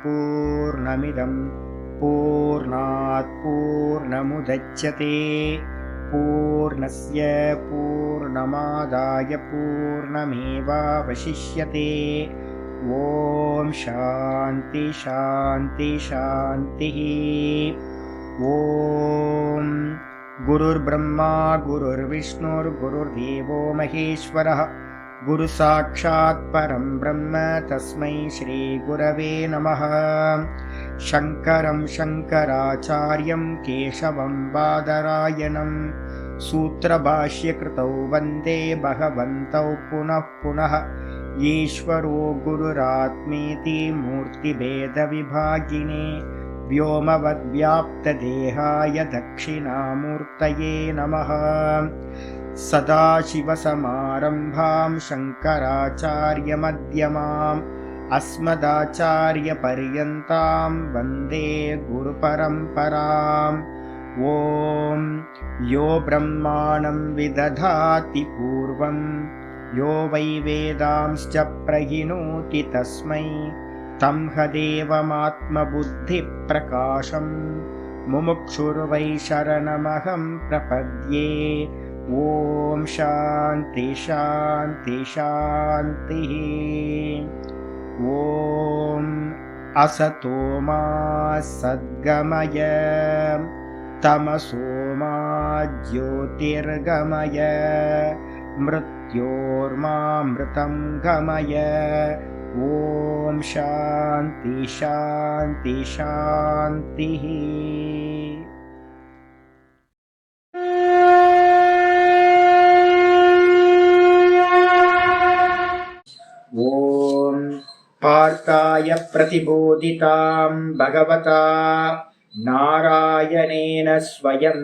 पूर्णमिदं पूर्णात् पूर्णमुदच्यते पूर्णस्य पूर्णमादाय पूर्णमेवावशिष्यते। ॐ शान्ति शान्ति शान्तिः। ॐ गुरुर्ब्रह्मा गुरुर्विष्णुर्गुरुर्देवो महेश्वरः गुरुसाक्षात् परं ब्रह्म तस्मै श्रीगुरवे नमः। शङ्करं शङ्कराचार्यं केशवं बादरायणं सूत्रभाष्यकृतौ वन्दे भगवन्तौ पुनः पुनः। ईश्वरो गुरुरात्मेति मूर्तिभेदविभागिने व्योमवद्व्याप्तदेहाय दक्षिणामूर्तये नमः। सदाशिवसमारम्भां शङ्कराचार्यमध्यमाम् अस्मदाचार्यपर्यन्तां वन्दे गुरुपरम्पराम्। ॐ यो ब्रह्माणं विदधाति पूर्वं यो वै वेदांश्च प्रहिणोति तस्मै तं हदेवमात्मबुद्धिप्रकाशं मुमुक्षुर्वै शरणमहं प्रपद्ये। ॐ शान्ति शान्ति शान्तिः। ॐ असतो मा सद्गमय तमसो मा ज्योतिर्गमय मृत्योर्मामृतं गमय। ॐ शान्ति शान्ति शान्तिः। ॐ पार्थाय प्रतिबोधितां भगवता नारायणेन स्वयं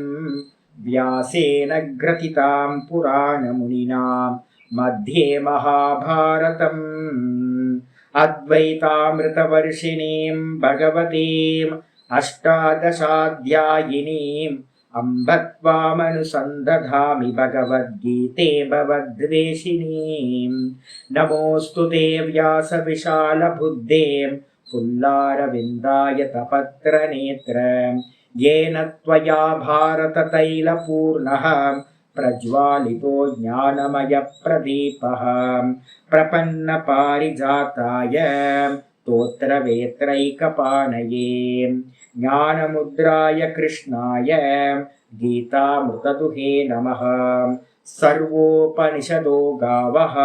व्यासेन ग्रथितां पुराणमुनिना मध्ये महाभारतम् अद्वैतामृतवर्षिणीं भगवतीम् अष्टादशाध्यायिनीम् अम्ब त्वामनुसन्दधामि भगवद्गीते भवद्वेषिणीम्। नमोऽस्तु ते व्यासविशालबुद्धे पुल्लारविन्दाय तपत्रनेत्र येन त्वया भारततैलपूर्णः प्रज्वालितो ज्ञानमयप्रदीपः प्रपन्नपारिजाताय स्तोत्रवेत्रैकपाणये ज्ञानमुद्राय कृष्णाय गीतामृतदुहे नमः। सर्वोपनिषदो गावः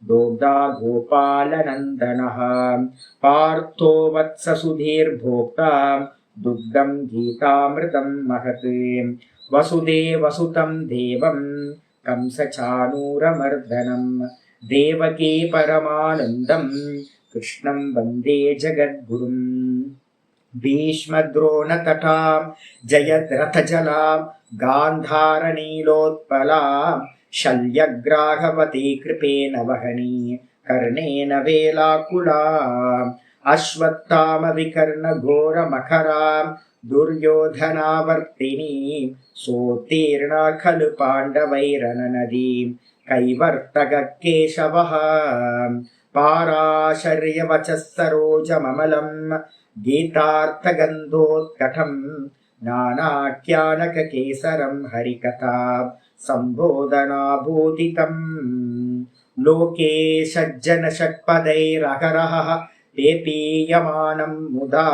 दोग्धा गोपालनन्दनः पार्थो वत्ससुधीर्भोक्ता दुग्धं गीतामृतं महत्। वसुदेवसुतं देवं कंसचाणूरमर्दनं देवकी परमानन्दं कृष्णं वन्दे जगद्गुरुम्। भीष्मद्रोणतटां जयद्रथजलां गान्धारनीलोत्पलां शल्यग्राहवती कृपेण वहनी कर्णेन वेलाकुलाम् अश्वत्थामविकर्णघोरमखरां दुर्योधनावर्तिनीं सोत्तीर्णा खलु पाण्डवैरननदीं कैवर्तककेशवः पाराशर्यवचः सरोजममलं गीतार्थगन्धोत्कटं नानाख्यानककेसरं हरिकथा सम्बोधनाभूतितम्। लोके सज्जनषट्पदैरहरः पेपीयमानं मुदा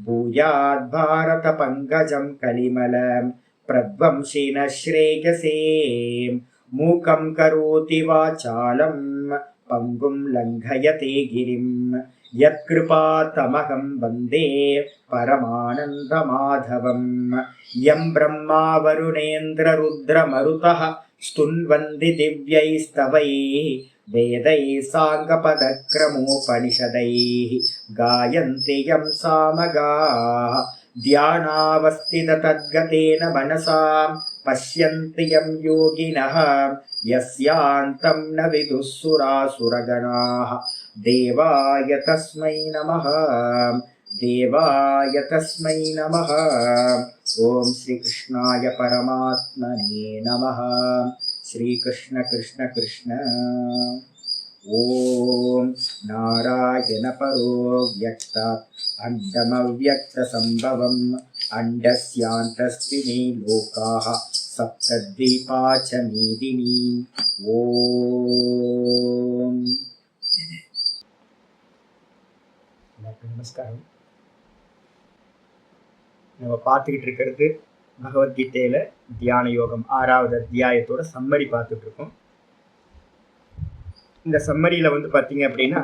भूयाद्भारतपङ्कजं कलिमलं प्रध्वंसिनः श्रेयसे। मूकं करोति वाचालं पङ्गुं लङ्घयते गिरिं यत्कृपातमहं वन्दे परमानन्दमाधवम्। यं ब्रह्मा वरुणेन्द्ररुद्रमरुतः स्तुन्वन्ति दिव्यैस्तवैः वेदैः साङ्गपदक्रमोपनिषदैः गायन्ति यं सामगाः ध्यानावस्थिततद्गतेन मनसा पश्यन्ति यं योगिनः यस्यान्तं न विदुः सुरासुरगणाः। देवाय तस्मै नमः देवाय तस्मै नमः। ॐ श्रीकृष्णाय परमात्मने नमः। श्रीकृष्ण कृष्ण कृष्ण। ஓம் நாராயண பரோ வியக்தாத் அண்டமவ்யக்த சம்பவம் அண்டஸ்யாந்தஸ்தினி லோகாஹ சப்தத்வீபா ச மீதினி. ஓம். நமஸ்காரம். நம்ம பார்த்துக்கிட்டு இருக்கிறது பகவத்கீதையில தியான யோகம் 6வது அத்தியாயத்தோட சம்மரி பார்த்துட்டு இருக்கோம். இந்த சம்மரியில பார்த்தீங்க அப்படின்னா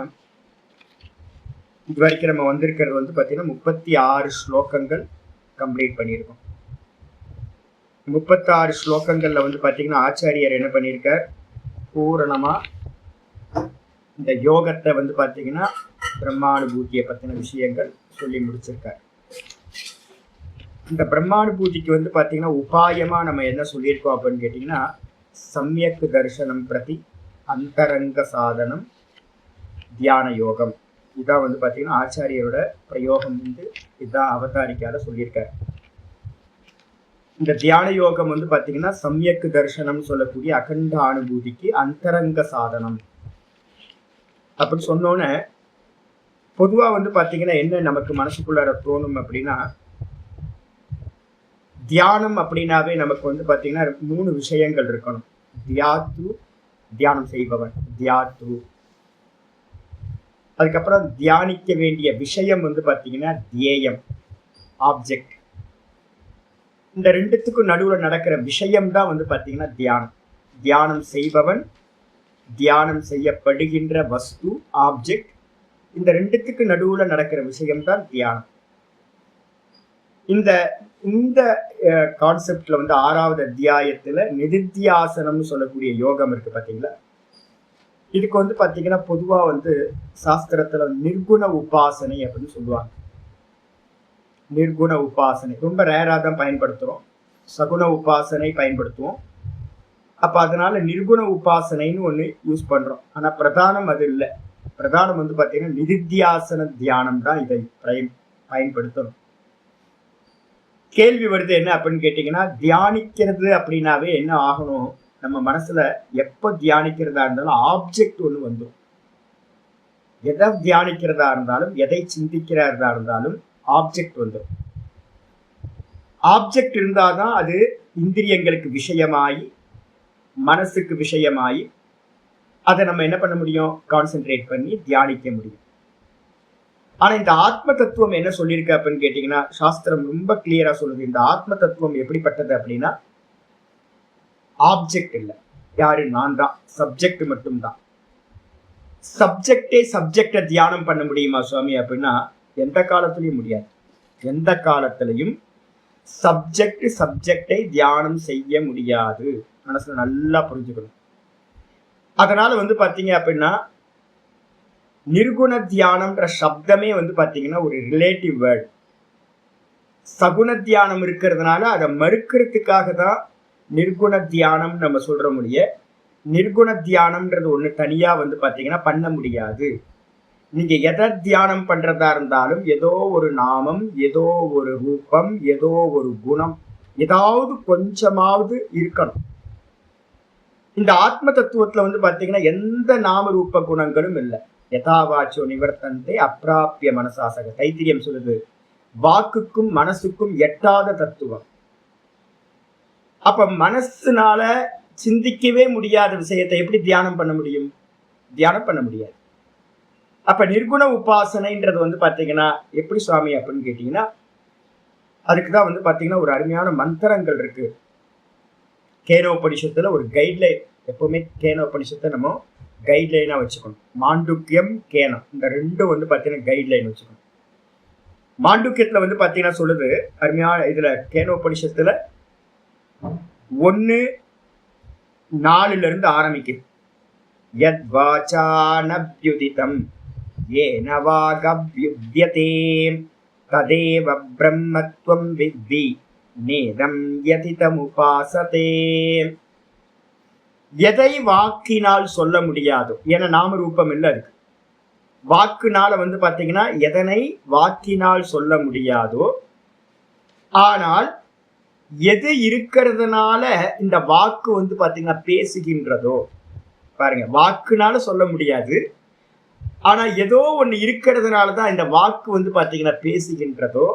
இது வரைக்கும் நம்ம வந்திருக்கிறது பார்த்தீங்கன்னா 36 ஸ்லோகங்கள் கம்ப்ளீட் பண்ணியிருக்கோம். 36 ஸ்லோகங்கள்ல பார்த்தீங்கன்னா ஆச்சாரியர் என்ன பண்ணியிருக்கார், பூரணமா இந்த யோகத்தை பார்த்தீங்கன்னா பிரம்மானுபூதியை பற்றின விஷயங்கள் சொல்லி முடிச்சிருக்கார். இந்த பிரம்மானுபூதிக்கு பார்த்தீங்கன்னா உபாயமா நம்ம என்ன சொல்லியிருக்கோம் அப்படின்னு கேட்டிங்கன்னா, சம்யக் தர்சனம் பிரதி அந்தரங்க சாதனம் தியான யோகம். இதான் பார்த்தீங்கன்னா ஆச்சாரியரோட பிரயோகம் இதுதான் அவதாரிக்கால சொல்லியிருக்காரு. இந்த தியான யோகம் பார்த்தீங்கன்னா சம்யக் தர்சனம் சொல்லக்கூடிய அகண்ட அனுபூதிக்கு அந்தரங்க சாதனம் அப்படின்னு சொன்னோன்னே பொதுவாக பார்த்தீங்கன்னா என்ன நமக்கு மனசுக்குள்ளார தோணும் அப்படின்னா, தியானம் அப்படின்னாவே நமக்கு பார்த்தீங்கன்னா 3 விஷயங்கள் இருக்கணும். தியாத்து, தியானம் செய்பவன், தியாத்து. அதுக்கப்புறம் தியானிக்க வேண்டிய விஷயம் பார்த்தீங்கன்னா தியேயம், ஆப்ஜெக்ட். இந்த ரெண்டுத்துக்கும் நடுவில் நடக்கிற விஷயம் தான் பார்த்தீங்கன்னா தியானம். தியானம் செய்பவன், தியானம் செய்யப்படுகின்ற வஸ்து, ஆப்ஜெக்ட். இந்த ரெண்டுத்துக்கு நடுவில் நடக்கிற விஷயம்தான் தியானம். இந்த இந்த கான்செப்ட்ல 6வது அத்தியாயத்துல நிதித்தியாசனம்னு சொல்லக்கூடிய யோகம் இருக்கு பார்த்தீங்களா. இதுக்கு பார்த்தீங்கன்னா பொதுவா சாஸ்திரத்துல நிர்குண உபாசனை அப்படின்னு சொல்லுவாங்க. நிர்குண உபாசனை ரொம்ப ரேரா தான் பயன்படுத்துறோம். சகுண உபாசனை பயன்படுத்துவோம். அப்ப அதனால நிர்குண உபாசனைன்னு ஒண்ணு யூஸ் பண்றோம். ஆனா பிரதானம் அது இல்லை. பிரதானம் பார்த்தீங்கன்னா நிதித்தியாசன தியானம் தான் இதை பயன்படுத்தணும். கேள்வி வருது என்ன அப்படின்னு கேட்டீங்கன்னா, தியானிக்கிறது அப்படின்னாவே என்ன ஆகணும், நம்ம மனசுல எப்ப தியானிக்கிறதா இருந்தாலும் ஆப்ஜெக்ட் ஒண்ணு வந்துடும். எதை தியானிக்கிறதா இருந்தாலும், எதை சிந்திக்கிறதா இருந்தாலும் ஆப்ஜெக்ட் வந்துடும். ஆப்ஜெக்ட் இருந்தாதான் அது இந்திரியங்களுக்கு விஷயமாயி, மனசுக்கு விஷயமாயி, அதை நம்ம என்ன பண்ண முடியும், கான்சென்ட்ரேட் பண்ணி தியானிக்க முடியும். ஆனா இந்த ஆத்ம தத்துவம் என்ன சொல்லியிருக்கு அப்படின்னு கேட்டீங்கன்னா, சாஸ்திரம் ரொம்ப கிளியரா சொல்லுது. இந்த ஆத்ம தத்துவம் எப்படிப்பட்டது அப்படின்னா, ஆப்ஜெக்ட் இல்லை. யாரு, நான் தான், சப்ஜெக்ட் மட்டும்தான். சப்ஜெக்டை தியானம் பண்ண முடியுமா சுவாமி அப்படின்னா, எந்த காலத்திலையும் முடியாது. எந்த காலத்திலையும் சப்ஜெக்டை தியானம் செய்ய முடியாது. மனசுல நல்லா புரிஞ்சுக்கணும். அதனால பாத்தீங்க அப்படின்னா, நிர்குண தியானம்ன்ற சப்தமே பார்த்தீங்கன்னா ஒரு ரிலேட்டிவ் வேர்டு. சகுண தியானம் இருக்கிறதுனால அதை மறுக்கிறதுக்காக தான் நிர்குண தியானம் நம்ம சொல்ற முடிய, நிர்குண தியானம்ன்றது ஒண்ணு தனியா பார்த்தீங்கன்னா பண்ண முடியாது. நீங்க எதை தியானம் பண்றதா இருந்தாலும் ஏதோ ஒரு நாமம், ஏதோ ஒரு ரூபம், ஏதோ ஒரு குணம், ஏதாவது கொஞ்சமாவது இருக்கணும். இந்த ஆத்ம தத்துவத்துல பார்த்தீங்கன்னா எந்த நாம ரூப குணங்களும் இல்லை. யதாவாச்சோ நிவர்த்தந்தே அப்பிராப்பிய மனசாசக. தைத்திரியம் சொல்லுது, வாக்குக்கும் மனசுக்கும் எட்டாத தத்துவம். அப்ப மனசுனால சிந்திக்கவே முடியாத விஷயத்தை எப்படி தியானம் பண்ண முடியும்? தியானம் பண்ண முடியாது. அப்ப நிர்குண உபாசனைன்றது பார்த்தீங்கன்னா எப்படி சுவாமி அப்படின்னு கேட்டீங்கன்னா, அதுக்குதான் பார்த்தீங்கன்னா ஒரு அருமையான மந்திரங்கள் இருக்கு. கேனோபனிஷத்துல ஒரு கைட்லைன். எப்பவுமே கேனோபனிஷத்தை நம்ம கைட்லைனா வச்சுக்கணும். மாண்டுக்கியம், கேனம், இந்த ரெண்டும் பார்த்தீங்கன்னா கைட்லைன் வச்சுக்கணும். மாண்டுக்கியத்துல பார்த்தீங்கன்னா சொல்லுது அருமையான, இதுல கேனோபனிஷத்துல 1:4 ஆரம்பிக்குது. யத் வாசானப்யுதிதம் ஏன வாகப்யுத்யதே ததேவ பிரம்மத்வம் வித்தி நேதம் யதிதம் உபாசதே. எதை வாக்கினால் சொல்ல முடியாதோ, ஏன்னா நாம ரூபம் இல்லை அதுக்கு. வாக்குனால பார்த்தீங்கன்னா எதனை வாக்கினால் சொல்ல முடியாதோ, ஆனால் எது இருக்கிறதுனால இந்த வாக்கு பார்த்தீங்கன்னா பேசுகின்றதோ, பாருங்க, வாக்குனால சொல்ல முடியாது. ஆனா ஏதோ ஒண்ணு இருக்கிறதுனாலதான் இந்த வாக்கு வந்து பாத்தீங்கன்னா பேசுகின்றதோ,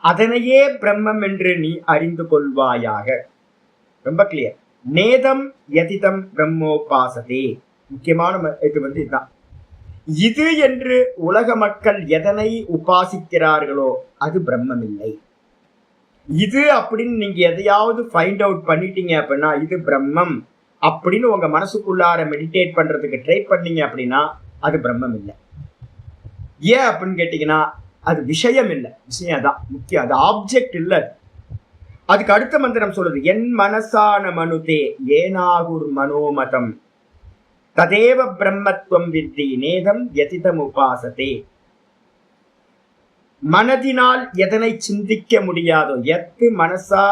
அதனையே பிரம்மம் என்று நீ அறிந்து கொள்வாயாக. ரொம்ப கிளியர். நேதம் யதிதம் பிரம்மோபாசதே. முக்கியமான இது வந்து இதுதான். இது என்று உலக மக்கள் எதனை உபாசிக்கிறார்களோ அது பிரம்மம் இல்லை. இது அப்படின்னு நீங்க எதையாவது ஃபைண்ட் அவுட் பண்ணிட்டீங்க அப்படின்னா இது பிரம்மம் அப்படின்னு உங்க மனசுக்குள்ளார மெடிடேட் பண்றதுக்கு ட்ரை பண்ணீங்க அப்படின்னா அது பிரம்மம் இல்லை. ஏன் அப்படின்னு கேட்டீங்கன்னா அது விஷயம் இல்லை. விஷயம் தான் முக்கியம், அது ஆப்ஜெக்ட் இல்லை. அதுக்கு அடுத்த மந்திரம் சொல்லுது, என் மனசான மனுதே ஏனாகுர் மனோமதம் ததேவ பிரம்மத்துவம் வித்தி நேதம் யதிதம் உபாசதே. மனதினால் எதனை சிந்திக்க முடியாதோ, எத்து மனசா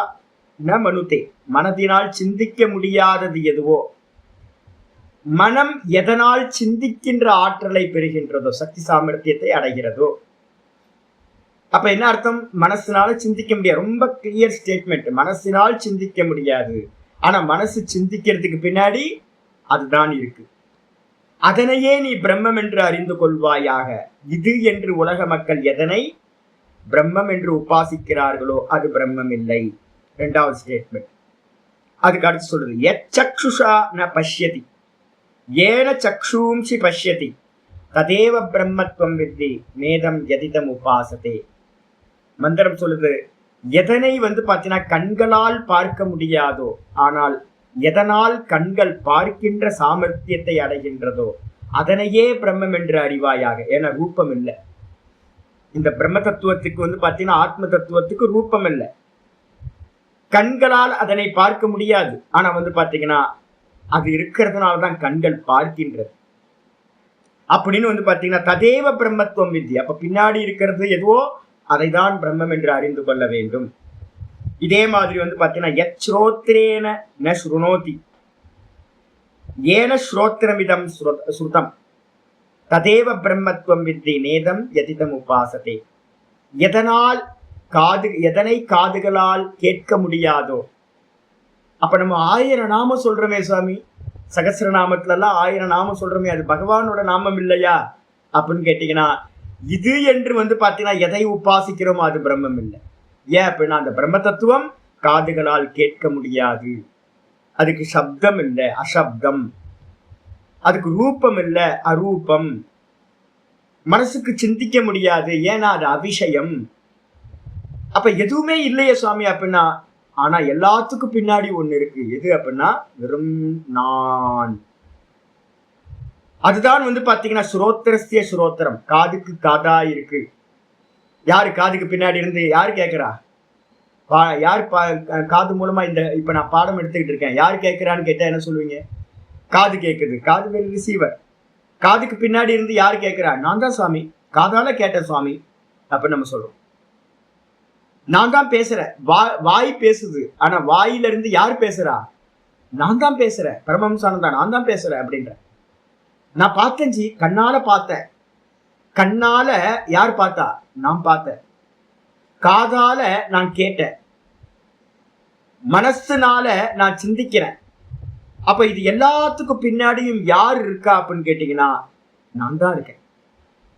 ந மனுதே, மனதினால் சிந்திக்க முடியாதது எதுவோ, மனம் எதனால் சிந்திக்கின்ற ஆற்றலை பெறுகின்றதோ, சக்தி சாமர்த்தியத்தை அடைகிறதோ. அப்ப என்ன அர்த்தம்? மனசினால சிந்திக்க முடியாது. ரொம்ப கிளியர் ஸ்டேட்மெண்ட். மனசினால் சிந்திக்க முடியாது, ஆனா மனசு சிந்திக்கிறதுக்கு பின்னாடி அதுதான் இருக்கு. அதனையே நீ பிரம்மம் என்று அறிந்து கொள்வாயாக. இது என்று உலக மக்கள் எதனை பிரம்மம் என்று உபாசிக்கிறார்களோ அது பிரம்மம் இல்லை. இரண்டாவது ஸ்டேட்மெண்ட். அதுக்கு அடுத்து சொல்றது, எச்சக்ஷுஷா ந பஷ்யதி ஏன சக்ஷூம்சி பஷ்யதி ததேவ பிரம்மத்துவம் வித்தி நேதம் யதிதம் உபாசதே. மந்திரம் சொல்லுது, எதனை வந்து பார்த்தீங்கன்னா கண்களால் பார்க்க முடியாதோ, ஆனால் எதனால் கண்கள் பார்க்கின்ற சாமர்த்தியத்தை அடைகின்றதோ அதனையே பிரம்மம் என்று அறிவாயாக. ஏன்னா ரூபம் இல்லை. இந்த பிரம்ம தத்துவத்துக்கு வந்து பார்த்தீங்கன்னா ஆத்ம தத்துவத்துக்கு ரூபம் இல்லை. கண்களால் அதனை பார்க்க முடியாது, ஆனா வந்து பார்த்தீங்கன்னா அது இருக்கிறதுனாலதான் கண்கள் பார்க்கின்றது. அப்படின்னு வந்து பார்த்தீங்கன்னா ததேவ பிரம்மத்துவம் வித்தி. அப்ப பின்னாடி இருக்கிறது எதுவோ அதைதான் பிரம்மம் என்று அறிந்து கொள்ள வேண்டும். இதே மாதிரி வந்து பார்த்தீங்கன்னா யத் ஸ்ரோத்ரேன ந ஸ்ருணோதி ஏன ஸ்ரோத்ரமிதம் ஸ்ருதம் ததேவ பிரம்மத்துவம் வித்தி நேதம் யதிதம் உபாசதே. எதனை காதுகளால் கேட்க முடியாதோ. அப்ப நம்ம 1000 நாமம் சொல்றோமே சுவாமி, சகஸ்ரநாமத்துல எல்லாம் 1000 நாமம் சொல்றோமே, அது பகவானோட நாமம் இல்லையா அப்படின்னு கேட்டீங்கன்னா, இது என்று வந்து பார்த்தீங்கன்னா எதை உபாசிக்கிறோமோ அது பிரம்மம் இல்லை. ஏன் அப்படின்னா அந்த பிரம்ம தத்துவம் காதுகளால் கேட்க முடியாது, அதுக்கு சப்தம் இல்லை, அசப்தம், அதுக்கு ரூபம் இல்லை, அரூபம், மனசுக்கு சிந்திக்க முடியாது, ஏன்னா அது அவிஷயம். அப்ப எதுவுமே இல்லையே சுவாமி அப்படின்னா, ஆனா எல்லாத்துக்கும் பின்னாடி ஒண்ணு இருக்கு. எது அப்படின்னா வெறும் நான். அதுதான் வந்து பாத்தீங்கன்னா ஸ்ரோத்திரஸ்ய ஸ்ரோத்திரம், காதுக்கு காதா இருக்கு. யாரு காதுக்கு பின்னாடி இருந்து யாரு கேட்கிறா? யார் காது மூலமா இந்த இப்ப நான் பாடம் எடுத்துக்கிட்டு இருக்கேன், யார் கேட்கிறான்னு கேட்டா என்ன சொல்லுவீங்க? காது கேட்குது, காது வேறு ரிசீவர். காதுக்கு பின்னாடி இருந்து யார் கேட்கிறா? நான் தான் சுவாமி, காதால கேட்டேன் சுவாமி அப்படின்னு நம்ம சொல்றோம். நான் தான் பேசுறேன், வாய் பேசுது, ஆனா வாயில இருந்து யார் பேசுறா? நான் தான் பேசுறேன், பரமஹம்சானந்தா நான் தான் பேசுறேன் அப்படின்ற. நான் பார்த்தேன் ஜி, கண்ணால பார்த்தேன். கண்ணால யார் பார்த்தா? நான் பார்த்தேன். காதால நான் கேட்டேன், மனசுனால நான் சிந்திக்கிறேன். அப்ப இது எல்லாத்துக்கும் பின்னாடியும் யார் இருக்கா அப்படின்னு கேட்டீங்கன்னா நான் தான் இருக்கேன்.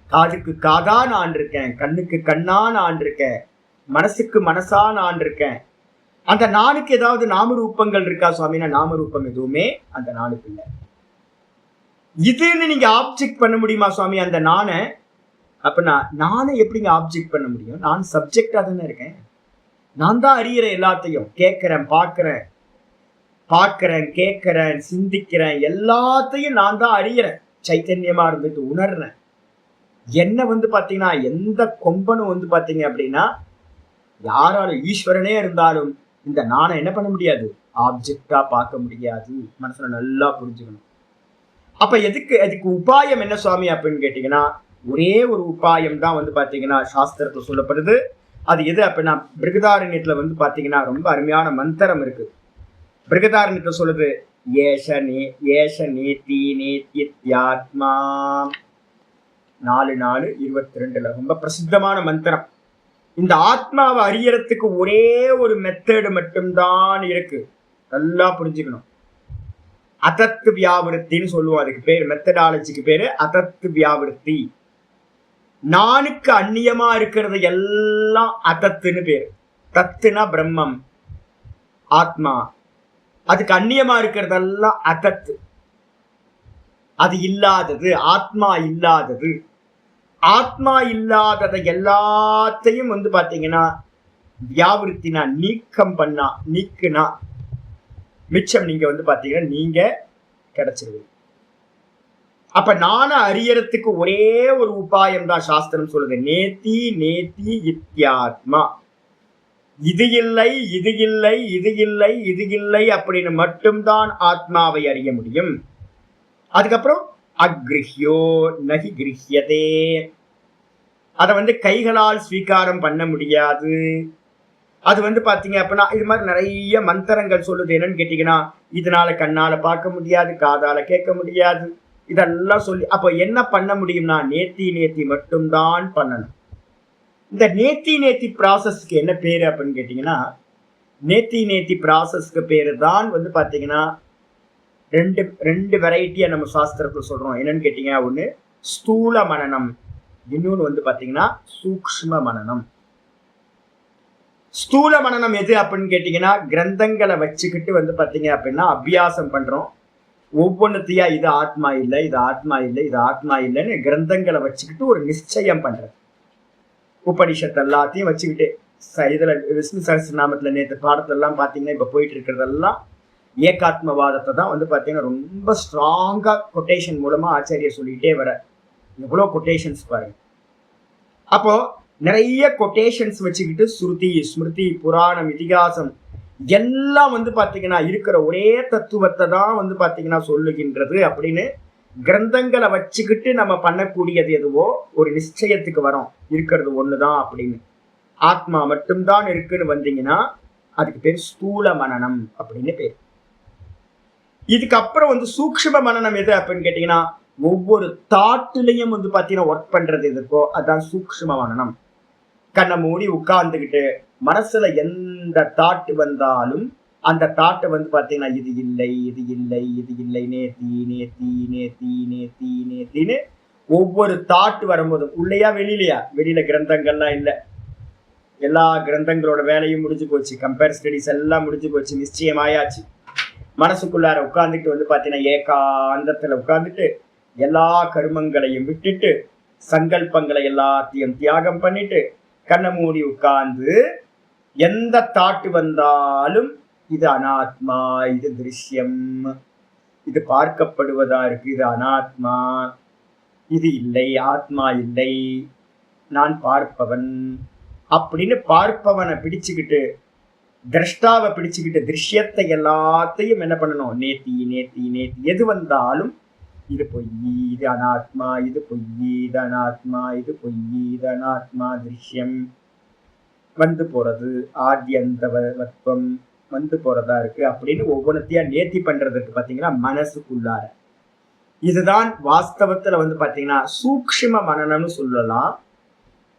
காதுக்கு காதா நான் இருக்கேன், கண்ணுக்கு கண்ணா நான் இருக்கேன், மனசுக்கு மனசா நான் இருக்கேன். அந்த நானுக்கு ஏதாவது நாமரூபங்கள் இருக்கா சுவாமினா நாமரூபம் எதுவுமே அந்த நானுக்கு இல்லை. இதுன்னு நீங்க ஆப்ஜெக்ட் பண்ண முடியுமா சுவாமி அந்த நானை? அப்ப நானே எப்படிங்க ஆப்ஜெக்ட் பண்ண முடியும்? நான் சப்ஜெக்டா தானே இருக்கேன். நான் தான் அறியறேன், எல்லாத்தையும் கேட்கிறேன், பார்க்கிறேன், கேட்கிறேன், சிந்திக்கிறேன், எல்லாத்தையும் நான் தான் அறியறேன். சைத்தன்யமா இருந்துட்டு உணர்றேன். என்ன வந்து பாத்தீங்கன்னா எந்த கொம்பனும் வந்து பாத்தீங்க அப்படின்னா யாராலும் ஈஸ்வரனே இருந்தாலும் இந்த நானை என்ன பண்ண முடியாது? ஆப்ஜெக்டா பார்க்க முடியாது. மனசுல நல்லா புரிஞ்சுக்கணும். அப்ப அதுக்கு உபாயம் என்ன சுவாமி அப்படின்னு கேட்டீங்கன்னா ஒரே ஒரு உபாயம் தான் வந்து பாத்தீங்கன்னா சாஸ்திரத்துல சொல்லப்படுது. அது எது அப்படின்னா பிருகதாரண்யத்துல வந்து பாத்தீங்கன்னா ரொம்ப அருமையான மந்திரம் இருக்கு. பிருகதாரண்யத்துல சொல்லுது, ஏஷ நேதி நேத்யாத்மா 4:4:22 ரொம்ப பிரசித்தமான மந்திரம். இந்த ஆத்மாவை அறியறதுக்கு ஒரே ஒரு மெத்தடு மட்டும்தான் இருக்கு. நல்லா புரிஞ்சுக்கணும். அதத்து வியாவிருத்தின்னு சொல்லுவோம். அதுக்கு பேர், மெத்தடாலஜிக்கு பேரு அதத்து வியாவிருத்தி. நானுக்கு அந்நியமா இருக்கிறது எல்லாம் அதத்துன்னு பேரு. தத்துனா பிரம்மம், ஆத்மா. அதுக்கு அந்நியமா இருக்கிறதெல்லாம் அதத்து. அது இல்லாதது, ஆத்மா இல்லாதது. ஆத்மா இல்லாததை எல்லாத்தையும் பாத்தீங்கன்னா வியாவிருத்தினா, நீக்கம் பண்ணா, நீக்குனா மிச்சம் நீங்க பாத்தீங்கன்னா நீங்க கிடைச்சிருவீங்க. அப்ப நான அறியறதுக்கு ஒரே ஒரு உபாயம் தான் சாஸ்திரம் சொல்லுது. நேத்தி நேத்தி இத்தியாத்மா. இது இல்லை, இது இல்லை, இது இல்லை, இது இல்லை அப்படின்னு மட்டும்தான் ஆத்மாவை அறிய முடியும். அதுக்கப்புறம் அக்ரிஹ்யோ நகி கிரஹ்யதே. அதை கைகளால் ஸ்வீகாரம் பண்ண முடியாது. அது பாத்தீங்க அப்படின்னா இது மாதிரி நிறைய மந்திரங்கள் சொல்லுது. என்னன்னு கேட்டீங்கன்னா, இதனால கண்ணால பார்க்க முடியாது, காதால கேட்க முடியாது, இதெல்லாம் சொல்லி அப்ப என்ன பண்ண முடியும்னா நேத்தி நேத்தி மட்டும்தான் பண்ணணும். இந்த நேத்தி நேத்தி ப்ராசஸ்க்கு என்ன பேரு அப்படின்னு கேட்டீங்கன்னா, நேத்தி நேத்தி ப்ராசஸ்க்கு பேரு தான் பாத்தீங்கன்னா ரெண்டு வெரைட்டியா நம்ம சாஸ்திரத்துல சொல்றோம். என்னன்னு கேட்டீங்கன்னா, ஒண்ணு ஸ்தூல மனனம், இன்னொன்னு பாத்தீங்கன்னா சூக்ஷ்ம மனனம். ஸ்தூல மனனம் எது அப்படின்னு கேட்டீங்கன்னா, கிரந்தங்களை வச்சுக்கிட்டு பாத்தீங்க அப்படின்னா அபியாசம் பண்றோம். ஒவ்வொன்றுத்தையா இது ஆத்மா இல்லை, இது ஆத்மா இல்லை, இது ஆத்மா இல்லைன்னு கிரந்தங்களை வச்சுக்கிட்டு ஒரு நிச்சயம் பண்றது. உபனிஷத்து எல்லாத்தையும் வச்சுக்கிட்டு இதுல விஷ்ணு சஹஸ்ரநாமத்துல நேற்று பாடத்தெல்லாம் பாத்தீங்கன்னா இப்ப போயிட்டு இருக்கிறதெல்லாம் ஏகாத்மவாதத்தை தான் பாத்தீங்கன்னா ரொம்ப ஸ்ட்ராங்கா கொட்டேஷன் மூலமா ஆச்சாரியர் சொல்லிட்டே வர. எவ்வளவு கொட்டேஷன்ஸ் பாருங்க. அப்போ நிறைய கொட்டேஷன்ஸ் வச்சுக்கிட்டு ஸ்ருதி, ஸ்மிருதி, புராணம், இதிகாசம் எல்லாம் பாத்தீங்கன்னா இருக்கிற ஒரே தத்துவத்தை தான் பாத்தீங்கன்னா சொல்லுகின்றது அப்படின்னு கிரந்தங்களை வச்சுக்கிட்டு நம்ம பண்ணக்கூடியது எதுவோ ஒரு நிச்சயத்துக்கு வரோம். இருக்கிறது ஒண்ணுதான் அப்படின்னு, ஆத்மா மட்டும்தான் இருக்குன்னு வந்தீங்கன்னா அதுக்கு பேர் ஸ்தூல மனனம் அப்படின்னு பேர். இதுக்கப்புறம் சூக்ஷ்ம மனனம் எது அப்படின்னு கேட்டீங்கன்னா, ஒவ்வொரு தாட்டுலையும் பாத்தீங்கன்னா ஒர்க் பண்றது எதுக்கோ அதான் சூக்ஷ்ம மனனம். கண்ணை மூடி உட்கார்ந்துக்கிட்டு மனசுல எந்த தாட்டு வந்தாலும் அந்த தாட்டை பாத்தீங்கன்னா இது இல்லை, இது இல்லை, இது இல்லை, நேத்தி நேத்தி நேத்தி நேத்தி நேத்தின்னு ஒவ்வொரு தாட்டு வரும்போதும் உள்ளையா வெளியிலையா, வெளியில கிரந்தங்கள்லாம் இல்லை, எல்லா கிரந்தங்களோட வேலையும் முடிஞ்சு போச்சு, கம்பேர் ஸ்டடிஸ் எல்லாம் முடிஞ்சு போச்சு, நிச்சயமாயாச்சு. மனசுக்குள்ளார உட்கார்ந்துட்டு பாத்தீங்கன்னா ஏகாந்தத்துல உட்கார்ந்துட்டு எல்லா கருமங்களையும் விட்டுட்டு சங்கல்பங்களை எல்லாத்தையும் தியாகம் பண்ணிட்டு கண்ணை மூடி உட்கார்ந்து எந்த தாட்டு வந்தாலும் இது அனாத்மா, இது திருஷ்யம், இது பார்க்கப்படுவதா இருக்கு, இது அனாத்மா, இது இல்லை, ஆத்மா இல்லை, நான் பார்ப்பவன் அப்படின்னு பார்ப்பவனை பிடிச்சுக்கிட்டு திரஷ்டாவை பிடிச்சுக்கிட்டு திருஷ்யத்தை எல்லாத்தையும் என்ன பண்ணணும், நேத்தி நேத்தி நேத்தி எது வந்தாலும் இது பொய், இது அனாத்மா, இது பொய், இது அனாத்மா, இது பொய், இது அனாத்மா, திருஷ்யம் போறது, ஆத்யந்தவத்வம் போறதா இருக்கு அப்படின்னு ஒவ்வொன்றத்தையா நேர்த்தி பண்றதுக்கு பாத்தீங்கன்னா மனசுக்குள்ளார. இதுதான் வாஸ்தவத்துல பாத்தீங்கன்னா சூக்ஷ்ம மனனம்னு சொல்லலாம்.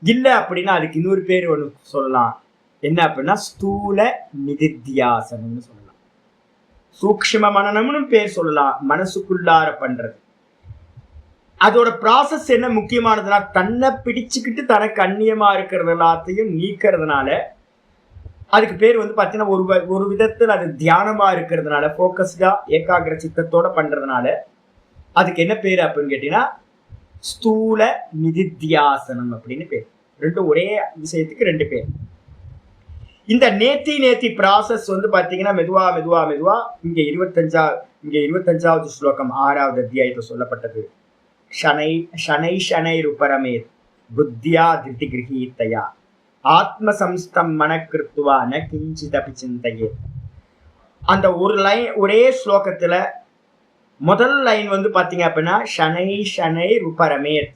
இல்ல அப்படின்னா அதுக்கு இன்னொரு பேர் ஒண்ணு சொல்லலாம். என்ன அப்படின்னா ஸ்தூல நிதித்தியாசனம்னு சொல்லலாம். சூக்ஷ்ம மனனம்னு பேர் சொல்லலாம். மனசுக்குள்ளார பண்றது. அதோட ப்ராசஸ் என்ன முக்கியமானதுன்னா, தன்னை பிடிச்சுக்கிட்டு தனக்கு அந்நியமா இருக்கிறது எல்லாத்தையும் நீக்கிறதுனால அதுக்கு பேர் பாத்தீங்கன்னா ஒரு விதத்தில் அது தியானமா இருக்கிறதுனால, போக்கஸ்டா ஏகாகிர சித்தத்தோட பண்றதுனால அதுக்கு என்ன பேரு அப்படின்னு கேட்டீங்கன்னா ஸ்தூல நிதித்தியாசனம் அப்படின்னு பேர். ரெண்டும் ஒரே விஷயத்துக்கு ரெண்டு பேர். இந்த நேத்தி நேத்தி ப்ராசஸ் பாத்தீங்கன்னா மெதுவா மெதுவா மெதுவா இங்க 25வது ஸ்லோகம் 6வது அத்தியாயத்தை சொல்லப்பட்டது. ஷனை ஷனை ஷனைருபரமேத் புத்தியா திருதி கிரகீத்தயா ஆத்மசம்ஸ்தம் மனக்கிருத்துவா ந கிஞ்சிதபி சிந்தையே. அந்த ஒரு லைன் ஒரே ஸ்லோகத்துல முதல் லைன் பாத்தீங்க அப்படின்னா ஷனை ஷனைருபரமேத்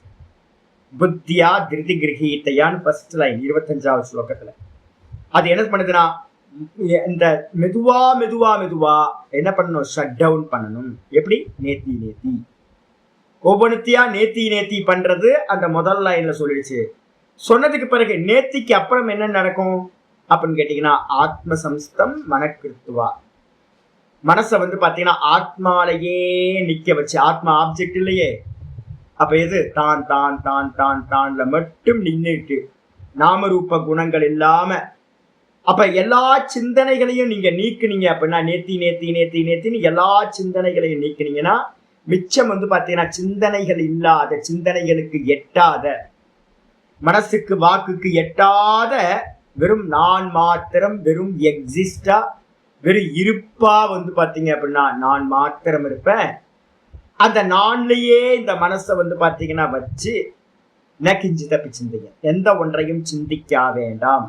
புத்தியா திருதி கிரகீத்தையான்னு ஃபர்ஸ்ட் லைன் 25வது ஸ்லோகத்துல. அது என்ன பண்ணுதுன்னா, இந்த மெதுவா மெதுவா மெதுவா என்ன பண்ணணும், ஷட் டவுன் பண்ணணும். எப்படி, நேத்தி நேத்தி ஒவ்வொன்றுத்தியா நேத்தி நேத்தி பண்றது அந்த முதல் லைன்ல சொல்லிடுச்சு. சொன்னதுக்கு பிறகு நேத்திக்கு அப்புறம் என்ன நடக்கும் அப்படின்னு கேட்டீங்கன்னா ஆத்மசம்ஸ்தம் மனக்கிருத்துவா. மனசை வந்து பாத்தீங்கன்னா ஆத்மாலையே நிக்க வச்சு, ஆத்மா ஆப்ஜெக்ட் இல்லையே, அப்ப எது தான் தான் தான் தான் தான்ல மட்டும் நின்றுட்டு நாமரூப குணங்கள் இல்லாம, அப்ப எல்லா சிந்தனைகளையும் நீங்க நீக்குனீங்க அப்படின்னா, நேத்தி நேத்தி நேத்தி நேத்தின்னு எல்லா சிந்தனைகளையும் நீக்குனீங்கன்னா, மிச்சம் வந்து பாத்தீங்கன்னா சிந்தனைகள் இல்லாத, சிந்தனைகளுக்கு எட்டாத, மனசுக்கு வாக்குக்கு எட்டாத வெறும் நான் மாத்திரம், வெறும் எக்ஸிஸ்டா, வெறும் இருப்பா வந்து பாத்தீங்க அப்படின்னா நான் மாத்திரம் இருப்பேன். அந்த நான்லயே இந்த மனசை வந்து பாத்தீங்கன்னா வச்சு நக்கிஞ்சு தப்பி சிந்திங்க, எந்த ஒன்றையும் சிந்திக்க வேண்டாம்.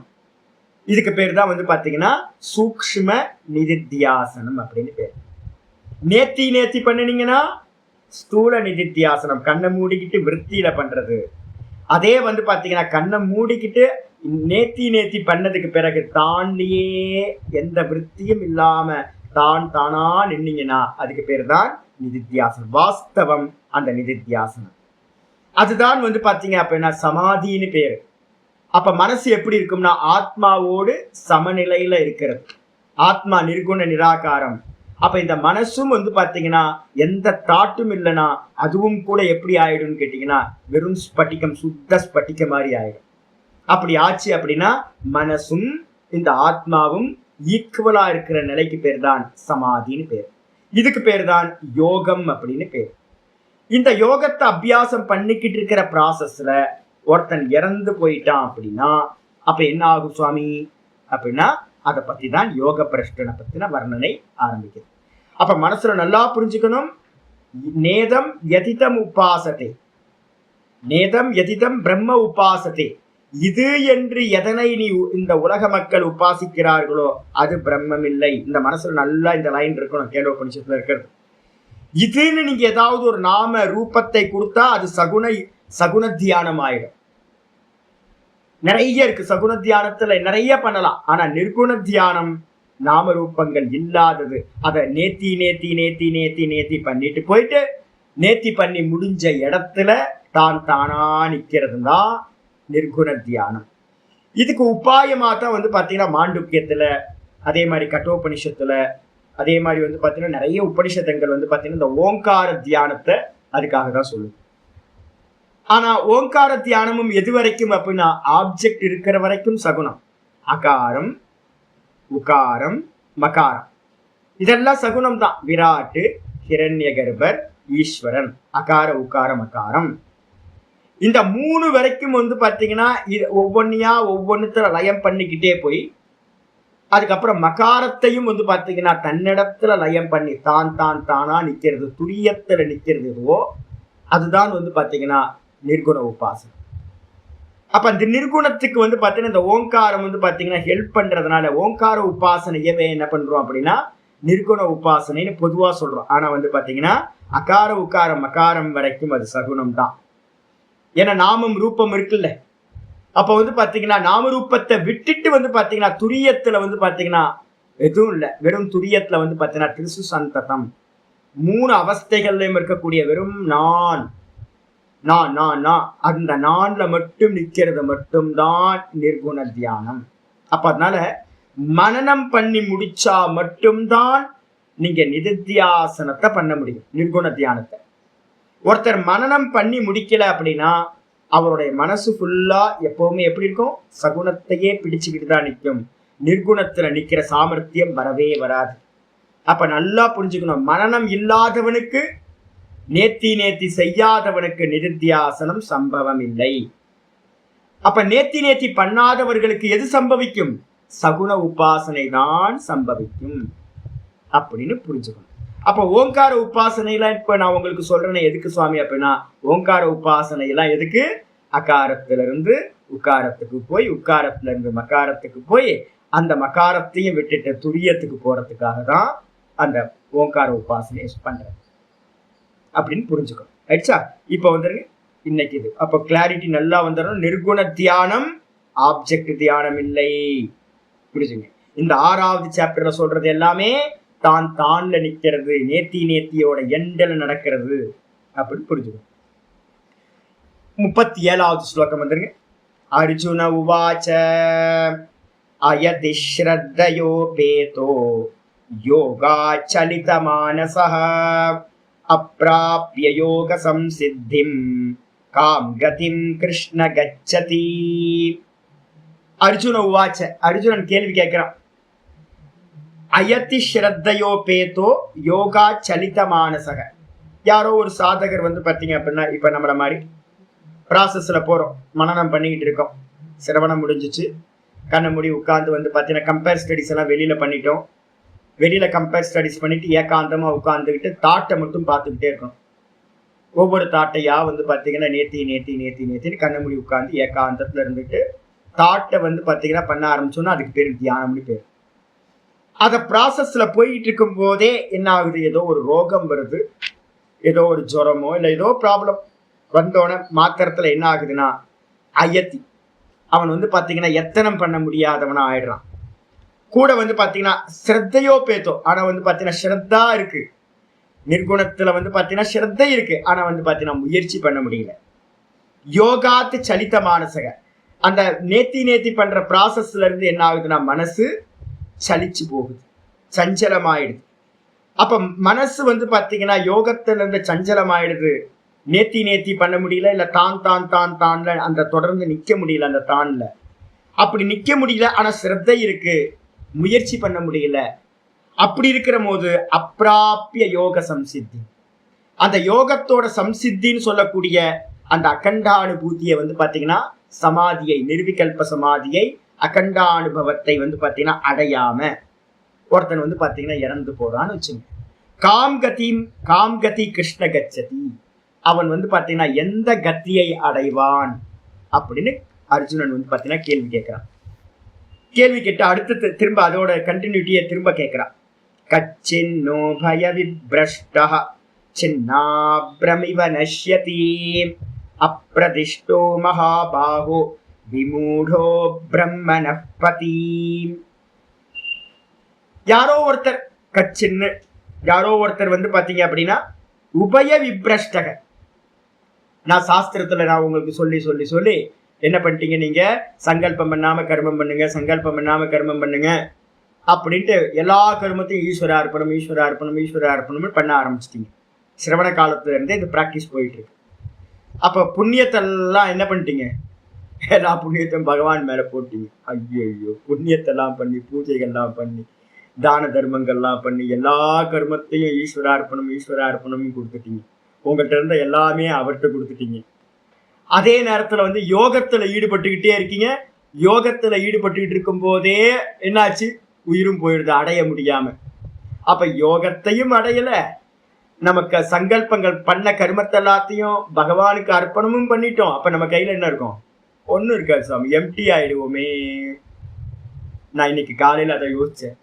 இதுக்கு பேர் தான் வந்து பாத்தீங்கன்னா சூக்ஷ்ம நிதித்தியாசனம் அப்படின்னு பேர். நேத்தி நேத்தி பண்ணினீங்கன்னா ஸ்தூல நிதித்தியாசனம், கண்ணை மூடிக்கிட்டு விருத்தியில பண்றது. அதே வந்து பாத்தீங்கன்னா கண்ணை மூடிக்கிட்டு நேத்தி நேத்தி பண்ணதுக்கு பிறகு தான்லயே எந்த விருத்தியும் இல்லாம தான் தானா நின்னீங்கன்னா அதுக்கு பேர் தான் நிதித்தியாசனம். வாஸ்தவம் அந்த நிதித்தியாசனம். அதுதான் வந்து பாத்தீங்க அப்படின்னா சமாதின்னு பேரு. அப்ப மனசு எப்படி இருக்கும்னா ஆத்மாவோடு சமநிலையில இருக்கிறது. ஆத்மா நிர்குண நிராகாரம். அப்ப இந்த மனசும் வந்து பாத்தீங்கன்னா எந்த தாட்டும் இல்லைன்னா அதுவும் கூட எப்படி ஆயிடும்னு கேட்டீங்கன்னா வெறும் ஸ்பட்டிகம், சுத்த ஸ்பட்டிக்க மாதிரி ஆயிடும். அப்படி ஆச்சு அப்படின்னா மனசும் இந்த ஆத்மாவும் ஈக்குவலா இருக்கிற நிலைக்கு பேர் தான் சமாதின்னு பேர். இதுக்கு பேர் தான் யோகம் அப்படின்னு பேர். இந்த யோகத்தை அபியாசம் பண்ணிக்கிட்டு இருக்கிற ப்ராசஸ்ல ஒருத்தன் இறந்து போயிட்டான் அப்படின்னா அப்ப என்ன ஆகும் சுவாமி அப்படின்னா அதை பத்தி தான் யோக பிரஷ்டனை பத்தின வர்ணனை ஆரம்பிக்குது. அப்ப மனசுல நல்லா புரிஞ்சுக்கணும், நேதம் யதிதம் உபாசத்தை, நேதம் யதிதம் பிரம்ம உபாசத்தை, இது என்று எதனை நீ இந்த உலக மக்கள் உபாசிக்கிறார்களோ அது பிரம்மம் இல்லை. இந்த மனசுல நல்லா இந்த லைன் இருக்கணும், கேண்டோபனிஷத்துல இருக்கிறது. இதுன்னு நீங்க ஏதாவது ஒரு நாம ரூபத்தை கொடுத்தா அது சகுன தியானம் ஆயிடும். நிறைய இருக்கு சகுன தியானத்துல, நிறைய பண்ணலாம். ஆனா நிர்குண தியானம் நாம ரூபங்கள் இல்லாதது. அதை நேத்தி நேத்தி நேத்தி நேத்தி நேத்தி பண்ணிட்டு போயிட்டு நேத்தி பண்ணி முடிஞ்ச இடத்துல தான் தானா நிக்கிறது தான் நிர்குண தியானம். இதுக்கு உபாயமா தான் வந்து பாத்தீங்கன்னா மாண்டூக்கியத்துல, அதே மாதிரி கட்டோபனிஷத்துல, அதே மாதிரி வந்து பாத்தீங்கன்னா நிறைய உபனிஷதங்கள் வந்து பாத்தீங்கன்னா இந்த ஓங்கார தியானத்தை அதுக்காக தான் சொல்லுது. ஆனா ஓங்கார தியானமும் எது வரைக்கும் அப்படின்னா ஆப்ஜெக்ட் இருக்கிற வரைக்கும் சகுனம். அகாரம், உகாரம், மகாரம் இதெல்லாம் சகுனம் தான். விராட்டு, ஹிரண்ய கர்ப்பர், ஈஸ்வரன், அகார உகார மகாரம், இந்த மூணு வரைக்கும் வந்து பாத்தீங்கன்னா இது ஒவ்வொன்னையா ஒவ்வொன்னுத்துல லயம் பண்ணிக்கிட்டே போய் அதுக்கப்புறம் மகாரத்தையும் வந்து பாத்தீங்கன்னா தன்னிடத்துல லயம் பண்ணி தான் தான் தானா நிக்கிறது, துரியத்துல நிக்கிறது எதுவோ அதுதான் வந்து பாத்தீங்கன்னா நிர்குண உபாசனை. அப்ப அந்த நிர்குணத்துக்கு வந்து பாத்தீங்கன்னா இந்த ஓங்காரம் வந்து பாத்தீங்கன்னா ஹெல்ப் பண்றதுனால ஓங்கார உபாசனையவே என்ன பண்றோம் அப்படின்னா நிர்குண உபாசனைன்னு பொதுவா சொல்றோம். ஆனா வந்து பாத்தீங்கன்னா அகார உகாரம் மகாரம் வரைக்கும் அது சகுனம் தான். ஏன்னா நாமம் ரூபம் இருக்குல்ல, அப்ப வந்து பாத்தீங்கன்னா நாம ரூபத்தை விட்டுட்டு வந்து பாத்தீங்கன்னா துரியத்துல வந்து பாத்தீங்கன்னா எதுவும் இல்லை, வெறும் துரியத்துல வந்து பாத்தீங்கன்னா திருசு சந்ததம் மூணு அவஸ்தைகள்லயும் இருக்கக்கூடிய வெறும் நான் நான் நான் நான் அந்த நான்ல மட்டும் நிக்கிறது மட்டும்தான் நிர்குண தியானம். அப்ப அதனால மனனம் பண்ணி முடிச்சா மட்டும்தான் நீங்க நிதித்தியாசனத்தை பண்ண முடியும், நிர்குண தியானத்தை. ஒருத்தர் மனனம் பண்ணி முடிக்கல அப்படின்னா அவருடைய மனசு ஃபுல்லா எப்பவுமே எப்படி இருக்கும், சகுனத்தையே பிடிச்சுக்கிட்டு தான் நிற்கும். நிர்குணத்துல நிக்கிற சாமர்த்தியம் வரவே வராது. அப்ப நல்லா புரிஞ்சுக்கணும், மனனம் இல்லாதவனுக்கு நேத்தி நேத்தி செய்யாதவனுக்கு நிதித்தியாசனம் சம்பவம் இல்லை. அப்ப நேத்தி நேத்தி பண்ணாதவர்களுக்கு எது சம்பவிக்கும், சகுன உபாசனை தான் சம்பவிக்கும் அப்படின்னு புரிஞ்சுக்கணும். அப்ப ஓங்கார உபாசனையில இப்ப நான் உங்களுக்கு சொல்றேன் எதுக்கு சுவாமி அப்படின்னா ஓங்கார உபாசனை எல்லாம் எதுக்கு, அகாரத்துல இருந்து உக்காரத்துக்கு போய் உக்காரத்துல இருந்து மகாரத்துக்கு போய் அந்த மகாரத்தையும் விட்டுட்டு துரியத்துக்கு போறதுக்காக தான் அந்த ஓங்கார உபாசனையை பண்றேன் அப்படின்னு புரிஞ்சுக்கணும். ரைட்ஸா? இப்ப வந்துருங்க இன்னைக்கு இது. அப்ப கிளாரிட்டி நல்லா வந்துடணும். நிர்குண தியானம் ஆப்ஜெக்ட் தியானம் இல்லை. புரிஞ்சுங்க. இந்த 6வது சாப்டர்ல சொல்றது எல்லாமே தான் தான்ல நிக்கிறது, நேத்தி நேத்தியோட எண்டல நடக்கிறது அப்படின்னு புரிஞ்சுக்கணும். 37வது ஸ்லோகம் வந்துருங்க. அர்ஜுன உவாச்ச அயதி ஸ்ரத்தயோபேதோ யோகாச்சலித மானசஹ அப்ராப்ய யோக சம்சித்திம் காம் கதிம் கிருஷ்ண கச்சதி. அர்ஜுன உவாச்ச, அர்ஜுனன் கேள்வி கேட்கிறான். அயதி ஸ்ரத்தையோபேதோ யோகா சலித மானசக. யாரோ ஒரு சாதகர் வந்து பார்த்தீங்க அப்படின்னா, இப்போ நம்மள மாதிரி ப்ராசஸில் போகிறோம், மனனம் பண்ணிக்கிட்டு இருக்கோம், சிரவணம் முடிஞ்சிச்சு, கண்ணை மூடி உட்காந்து வந்து பார்த்தீங்கன்னா கம்பேர் ஸ்டடிஸ் எல்லாம் வெளியில் பண்ணிட்டோம். வெளியில் கம்பேர் ஸ்டடிஸ் பண்ணிட்டு ஏகாந்தமாக உட்காந்துக்கிட்டு தாட்டை மட்டும் பார்த்துக்கிட்டே இருக்கணும். ஒவ்வொரு தாட்டையா வந்து பார்த்தீங்கன்னா நேத்தின்னு கண்ணை மூடி உட்காந்து ஏகாந்தத்தில் இருந்துட்டு தாட்டை வந்து பார்த்தீங்கன்னா பண்ண ஆரம்பிச்சோன்னா அதுக்கு பேர் தியானம்னு பேர். அதை ப்ராசஸில் போயிட்டு இருக்கும் போதே என்ன ஆகுது, ஏதோ ஒரு ரோகம் வருது, ஏதோ ஒரு ஜுரமோ இல்லை ஏதோ ப்ராப்ளம் வந்தோடனே மாத்திரத்தில் என்ன ஆகுதுன்னா அயத்தி, அவன் வந்து பார்த்தீங்கன்னா எத்தனம் பண்ண முடியாதவனா ஆயிடுறான். கூட வந்து பார்த்தீங்கன்னா ஸ்ரத்தையோ பேத்தோ, ஆனால் வந்து பார்த்தீங்கன்னா ஸ்ரத்தா இருக்கு, நிர்குணத்தில் வந்து பார்த்தீங்கன்னா ஸ்ரத்தை இருக்கு, ஆனால் வந்து பார்த்தீங்கன்னா முயற்சி பண்ண முடியல. யோகாத்து சலித்த மானசக, அந்த நேத்தி பண்ற ப்ராசஸ்ல இருந்து என்ன ஆகுதுன்னா மனசு சலிச்சு போகுது, சஞ்சலமாயிடுது. அப்ப மனசு வந்து பாத்தீங்கன்னா யோகத்துல இருந்து சஞ்சலமாயிடுது, நேத்தி பண்ண முடியல, இல்ல தான்ல அந்த தொடர்ந்து நிக்க முடியல, அந்த தான்ல அப்படி நிக்க முடியல. ஆனா சிரத்தை இருக்கு, முயற்சி பண்ண முடியல. அப்படி இருக்கிற போது அப்ராப்ய யோக சம்சித்தி, அந்த யோகத்தோட சம்சித்தின்னு சொல்லக்கூடிய அந்த அகண்டானுபூதியை வந்து பாத்தீங்கன்னா சமாதியை, நிர்விகல்ப சமாதியை, அகண்டானுபவத்தை வந்து பாத்தீங்கன்னா அடையாம ஒருத்தன் வந்து பாத்தீங்கன்னா இறந்து போறான்னு வச்சுங்க. காம் கதி கிருஷ்ண கச்சதி, அவன் வந்து பாத்தீங்கன்னா எந்த கத்தியை அடைவான் அப்படின்னு அர்ஜுனன் வந்து பாத்தீங்கன்னா கேள்வி கேட்கிறான். கேள்வி கேட்டு அடுத்து திரும்ப அதோட கண்டினியூட்டியை திரும்ப கேட்கிறான். கச்சின்னோ பய விப்ரஷ்டா சின்னாப்ரமிவ நஷ்யதி அப்ரதிஷ்டோ மகாபாஹோ விமூடோ பிரம்மணபதி. யாரோ ஒருத்தர் கச்சின்னு, யாரோ ஒருத்தர் வந்து பாத்தீங்க அப்படின்னா உபய விப்ரஷ்டக. நான் சாஸ்திரத்துல நான் உங்களுக்கு சொல்லி சொல்லி சொல்லி என்ன பண்ணிட்டீங்க, நீங்க சங்கல்பம் பண்ணாம கர்மம் பண்ணுங்க, சங்கல்பம் பண்ணாம கர்மம் பண்ணுங்க அப்படின்ட்டு எல்லா கர்மத்தையும் ஈஸ்வர அர்ப்பணம்னு பண்ண ஆரம்பிச்சிட்டீங்க. சிரவண காலத்துல இருந்தே இந்த பிராக்டிஸ் போயிட்டு இருக்கு. அப்ப புண்ணியத்தெல்லாம் என்ன பண்ணிட்டீங்க, எல்லா புண்ணியத்தையும் பகவான் மேல போட்டீங்க. ஐயோ, புண்ணியத்தெல்லாம் பண்ணி, பூஜைகள்லாம் பண்ணி, தான தர்மங்கள்லாம் பண்ணி, எல்லா கர்மத்தையும் ஈஸ்வர அர்ப்பணம் கொடுத்துட்டீங்க. உங்கள்கிட்ட இருந்த எல்லாமே அவர்கிட்ட கொடுத்துட்டீங்க. அதே நேரத்துல வந்து யோகத்துல ஈடுபட்டுக்கிட்டே இருக்கீங்க. யோகத்துல ஈடுபட்டுக்கிட்டு இருக்கும் போதே என்னாச்சு, உயிரும் போயிடுது அடைய முடியாம. அப்ப யோகத்தையும் அடையல, நமக்கு சங்கல்பங்கள் பண்ண கர்மத்தை எல்லாத்தையும் பகவானுக்கு அர்ப்பணமும் பண்ணிட்டோம். அப்ப நம்ம கையில என்ன இருக்கும், ஒன்றும் இருக்காது சாமி, எம்டி ஆயிடுவோமே. நான் இன்னைக்கு காலையில அதை யோசிச்சேன்.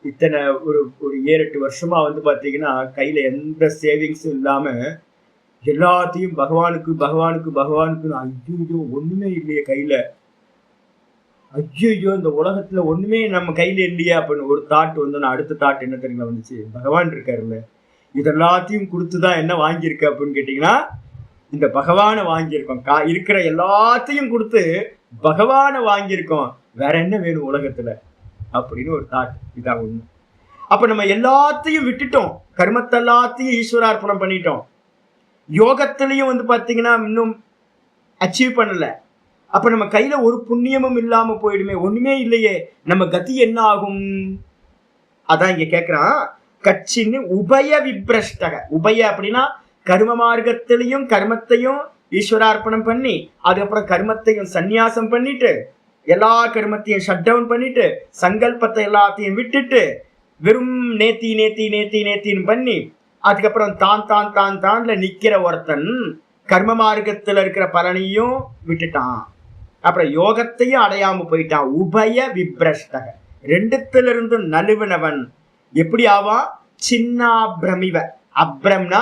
இத்தனை ஒரு 7-8 வருஷமா வந்து பாத்தீங்கன்னா கையில எந்த சேவிங்ஸும் இல்லாம எல்லாத்தையும் பகவானுக்கு. ஐயோ ஒண்ணுமே இல்லையே கையில, ஐயோ இந்த உலகத்துல ஒண்ணுமே நம்ம கையில இல்லையா அப்படின்னு ஒரு தாட் வந்து, அடுத்த தாட் என்ன தெரியுங்களா வந்துச்சு, பகவான் இருக்காருல்ல, இதெல்லாத்தையும் கொடுத்துதான் என்ன வாங்கியிருக்க அப்படின்னு கேட்டீங்கன்னா இந்த பகவானை வாங்கியிருக்கோம். இருக்கிற எல்லாத்தையும் கொடுத்து பகவானை வாங்கியிருக்கோம், வேற என்ன வேணும் உலகத்துல அப்படின்னு ஒரு தாட். இதான் ஒண்ணு. அப்ப நம்ம எல்லாத்தையும் விட்டுட்டோம், கர்மத்தை எல்லாத்தையும் ஈஸ்வரார்ப்பணம் பண்ணிட்டோம். யோகத்திலையும் வந்து பாத்தீங்கன்னா இன்னும் அச்சீவ் பண்ணல. அப்ப நம்ம கையில ஒரு புண்ணியமும் இல்லாம போயிடுமே, ஒண்ணுமே இல்லையே, நம்ம கதி என்ன ஆகும்? அதான் இங்க கேக்குறான். கச்சின்னு உபய விப்ரஷ்டக. உபய அப்படின்னா கர்ம மார்க்கத்திலையும் கர்மத்தையும் ஈஸ்வரார்ப்பணம் பண்ணி, அதுக்கப்புறம் கர்மத்தையும் சந்நியாசம் பண்ணிட்டு, எல்லா கர்மத்தையும் ஷட் டவுன் பண்ணிட்டு, சங்கல்பத்தை எல்லாத்தையும் விட்டுட்டு, வெறும் நேத்தின்னு பண்ணி, அதுக்கப்புறம் தான்ல நிக்கிற ஒருத்தன் கர்ம மார்க்கத்துல இருக்கிற பலனையும் விட்டுட்டான், அப்புறம் யோகத்தையும் அடையாம போயிட்டான். உபய விப்ரஷ்டக, ரெண்டுத்துல இருந்து நழுவினவன் எப்படி ஆவா? சின்ன அப்ரமிவ. அப்ரம்னா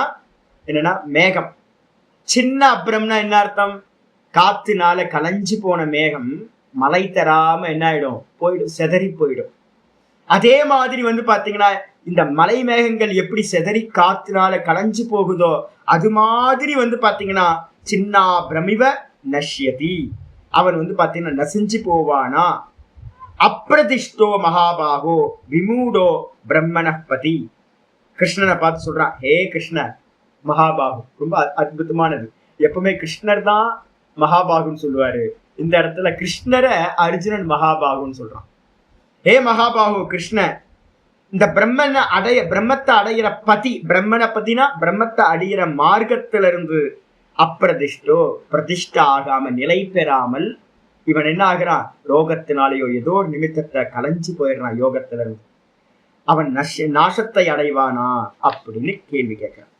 என்னன்னா மேகம். சின்ன அப்ரம்னா என்ன அர்த்தம்? காத்துனால கலைஞ்சு போன மேகம் மழை தராம என்ன ஆயிடும், போயிடும், செதறி போயிடும். அதே மாதிரி வந்து பாத்தீங்கன்னா இந்த மலை மேகங்கள் எப்படி செதறி காத்துனால கலைஞ்சு போகுதோ அது மாதிரி வந்து பாத்தீங்கன்னா சின்னா பிரமிவ நஷ்யதி, அவன் வந்து பாத்தீங்கன்னா நசிஞ்சு போவானா. அப்பிரதிஷ்டோ மகாபாகோ விமூடோ பிரம்மணபதி. கிருஷ்ணனை பார்த்து சொல்றான், ஹே கிருஷ்ணர் மகாபாகு. ரொம்ப அற்புதமானது. எப்பவுமே கிருஷ்ணர் தான் மகாபாகுன்னு சொல்லுவாரு. இந்த இடத்துல கிருஷ்ணரை அர்ஜுனன் மகாபாகுன்னு சொல்றான். ஹே மகாபாகு கிருஷ்ண, இந்த பிரம்மத்தை அடையிற பதி, பிரம்மனை பத்தினா பிரம்மத்தை அடையிற மார்க்கத்தில இருந்து அப்பிரதிஷ்டோ பிரதிஷ்ட ஆகாம நிலை பெறாமல் இவன் என்ன ஆகிறான், ரோகத்தினாலேயோ ஏதோ ஒரு நிமித்தத்தை கலைஞ்சு போயிடுறான் யோகத்துல இருந்து. அவன் நாசத்தை அடைவானா அப்படின்னு கேள்வி கேட்கிறான்.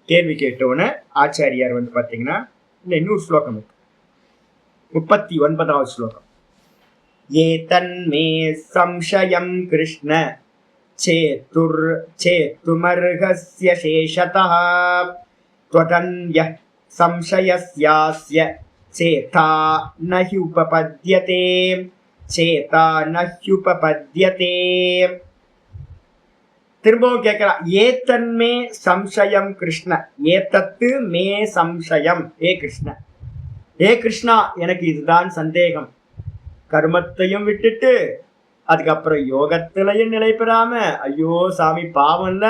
கேள்வி கேட்டோன்னு ஆச்சாரியார் பாத்தீங்கன்னா இன்னொரு ஸ்லோகம் இருக்கு, 39வது ஸ்லோகம். ஏதன்மே சம்சயம் கிருஷ்ண சேத்துமர்ஹஸ்ய சேஷதः த்வதன்யः சம்சயஸ்யாஸ்ய சேதா நஹி உபபத்யதே சேதா நஹி உபபத்யதே. திரும்பவும் கேட்கலாம், ஏதன்மே சம்சயம் கிருஷ்ண, ஏதத்து மே சம்சயம். ஏ கிருஷ்ண, ஏ கிருஷ்ணா எனக்கு இதுதான் சந்தேகம். கர்மத்தையும் விட்டுட்டு அதுக்கப்புறம் யோகத்திலையும் நிலை பெறாம, ஐயோ சாமி பாவம் இல்ல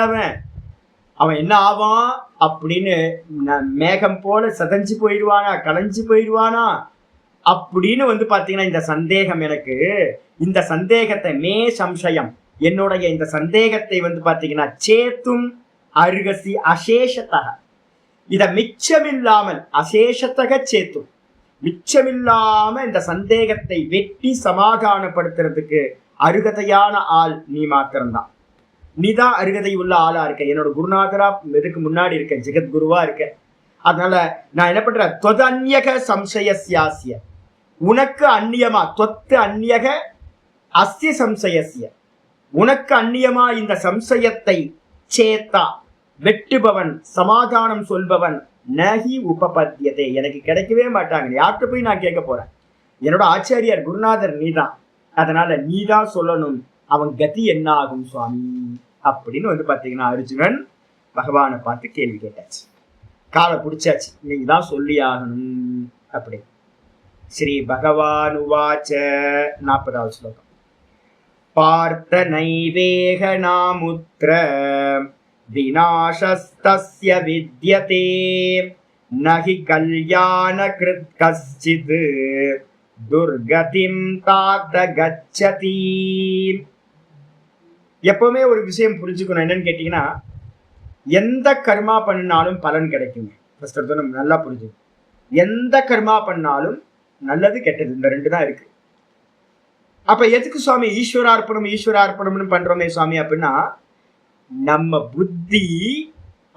அவன் என்ன ஆவான் அப்படின்னு மேகம் போல சதஞ்சு போயிடுவானா, கலைஞ்சு போயிடுவானா அப்படின்னு பாத்தீங்கன்னா இந்த சந்தேகம் எனக்கு. இந்த சந்தேகத்தை மே சம்சயம், என்னுடைய இந்த சந்தேகத்தை பாத்தீங்கன்னா சேத்தும் அருகசி அசேஷத்தக, இத மிச்சமில்லாமல் அசேஷத்தக சேத்தும், மிச்சமில்லாம இந்த சந்தேகத்தை வெட்டி சமாதானப்படுத்துறதுக்கு அருகதையான ஆள் நீ மாத்திரம்தான். நீதான் அருகதை உள்ள ஆளா இருக்க, என்னோட குருநாதரா எதுக்கு முன்னாடி இருக்க, ஜெகத்குருவா இருக்க. அதனால நான் என்ன பண்றேன், தொத அந்நியக சம்சயஸ்யாஸ்ய, உனக்கு அந்நியமா, தொத்து அந்நியக அஸ்ய சம்சயஸ்ய, உனக்கு அந்நியமா இந்த சம்சயத்தை சேத்தா வெட்டுபவன், சமாதானம் சொல்பவன் நகி உபபத்தியதே, எனக்கு கிடைக்கவே மாட்டாங்க. யார்கிட்ட போய் நான் கேட்க போறேன், என்னோட ஆச்சாரியார் குருநாதர் நீதான், அதனால நீதான் சொல்லணும் அவன் கதி என்ன ஆகும் சுவாமி அப்படின்னு பாத்தீங்கன்னா அர்ஜுனன் பகவானை பார்த்து கேள்வி கேட்டாச்சு. காலை பிடிச்சாச்சு, நீங்க தான் சொல்லி ஆகணும் அப்படி. ஸ்ரீ பகவான் உவாச்ச, 40வது ஸ்லோகம். பார்த்த நைவேக நாமுத்ர விநாசஸ்தஸ்ய வித்யதே நஹி கல்யாண கிருத் கஸ்சித் துர்கதிம் தாத்த கச்சதி. எப்பவுமே ஒரு விஷயம் புரிஞ்சுக்கணும், என்னன்னு கேட்டீங்கன்னா எந்த கர்மா பண்ணினாலும் பலன் கிடைக்குங்க. ஃபர்ஸ்ட் நம்ம நல்லா புரிஞ்சுக்கணும், எந்த கர்மா பண்ணாலும் நல்லது கெட்டது இந்த ரெண்டு தான் இருக்கு. அப்ப எதுக்கு சுவாமி ஈஸ்வரார்ப்பணம்னு பண்றோமே சுவாமி அப்படின்னா, நம்ம புத்தி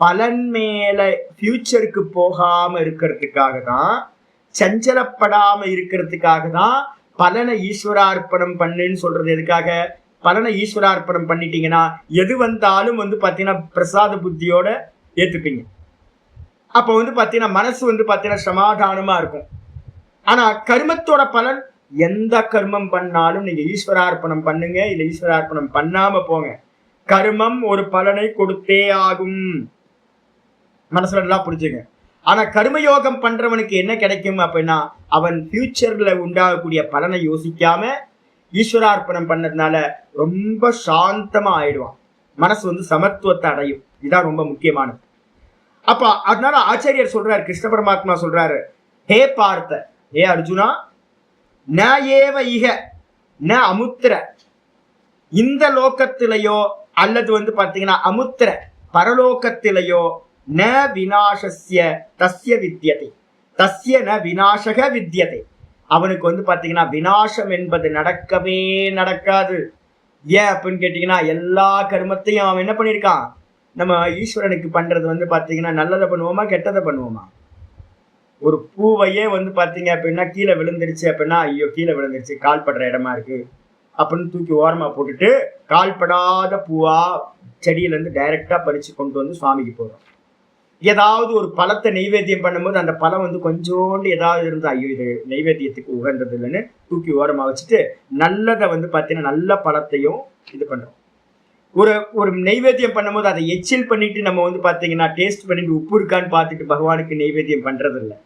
பலன் மேல ஃபியூச்சருக்கு போகாம இருக்கிறதுக்காக தான், சஞ்சலப்படாம இருக்கிறதுக்காக தான் பலனை ஈஸ்வரார்ப்பணம் பண்ணுன்னு சொல்றது. எதுக்காக, பலனை ஈஸ்வரார்ப்பணம் பண்ணிட்டீங்கன்னா எது வந்தாலும் பாத்தீங்கன்னா பிரசாத புத்தியோட ஏத்துப்பீங்க. அப்ப பாத்தீங்கன்னா மனசு பாத்தீங்கன்னா சமாதானமா இருக்கும். ஆனா கர்மத்தோட பலன், எந்த கர்மம் பண்ணாலும் நீங்க ஈஸ்வரார்ப்பணம் பண்ணுங்க, இல்ல ஈஸ்வரார்ப்பணம் பண்ணாம போங்க, கர்மம் ஒரு பலனை கொடுத்தே ஆகும். மனசுல நல்லா புரிஞ்சுங்க. ஆனா கர்மயோகம் பண்றவனுக்கு என்ன கிடைக்கும் அப்படின்னா, அவன் ஃபியூச்சர்ல உண்டாகக்கூடிய பலனை யோசிக்காம ஈஸ்வரார்ப்பணம் பண்ணதுனால ரொம்ப சாந்தமா ஆயிடுவான். மனசு சமத்துவத்தை அடையும். இதுதான் ரொம்ப முக்கியமானது. அப்ப அதனால ஆச்சாரியர் சொல்றாரு, கிருஷ்ண பரமாத்மா சொல்றாரு, ஹே பார்த்த, ஹே அர்ஜுனா, ந ஏவ இக ந அமுத்திர, இந்த லோகத்திலேயோ அல்லது பாத்தீங்கன்னா அமுத்திர பரலோகத்திலேயோ ந விநாசஸ்ய தஸ்ய வித்யதே, தஸ்ய ந விநாசக வித்யதே, அவனுக்கு பாத்தீங்கன்னா விநாசம் என்பது நடக்கவே நடக்காது. ஏன் அப்படின்னு கேட்டீங்கன்னா, எல்லா கர்மத்தையும் அவன் என்ன பண்ணியிருக்கான், நம்ம ஈஸ்வரனுக்கு பண்றது பாத்தீங்கன்னா நல்லதை பண்ணுவோமா கெட்டதை பண்ணுவோமா. ஒரு பூவையே பாத்தீங்க அப்படின்னா கீழே விழுந்துருச்சு அப்படின்னா, ஐயோ கீழே விழுந்துருச்சு, கால் படுற இடமா இருக்கு அப்படின்னு தூக்கி ஓரமா போட்டுட்டு கால்படாத பூவா செடியில இருந்து டைரக்டா பறிச்சு கொண்டு சுவாமிக்கு போடுறோம். ஏதாவது ஒரு பழத்தை நெய்வேத்தியம் பண்ணும்போது அந்த பழம் கொஞ்சோண்டு ஏதாவது இருந்தா, ஐயோ இது நெய்வேத்தியத்துக்கு உகந்தது இல்லைன்னு தூக்கி ஓரமா வச்சுட்டு நல்லதை பாத்தீங்கன்னா நல்ல பழத்தையும் இது பண்றோம். ஒரு நெய்வேத்தியம் பண்ணும்போது அதை எச்சில் பண்ணிட்டு நம்ம பாத்தீங்கன்னா டேஸ்ட் பண்ணிட்டு உப்பு இருக்கான்னு பார்த்துட்டு பகவானுக்கு நெய்வேத்தியம் பண்றது இல்லை.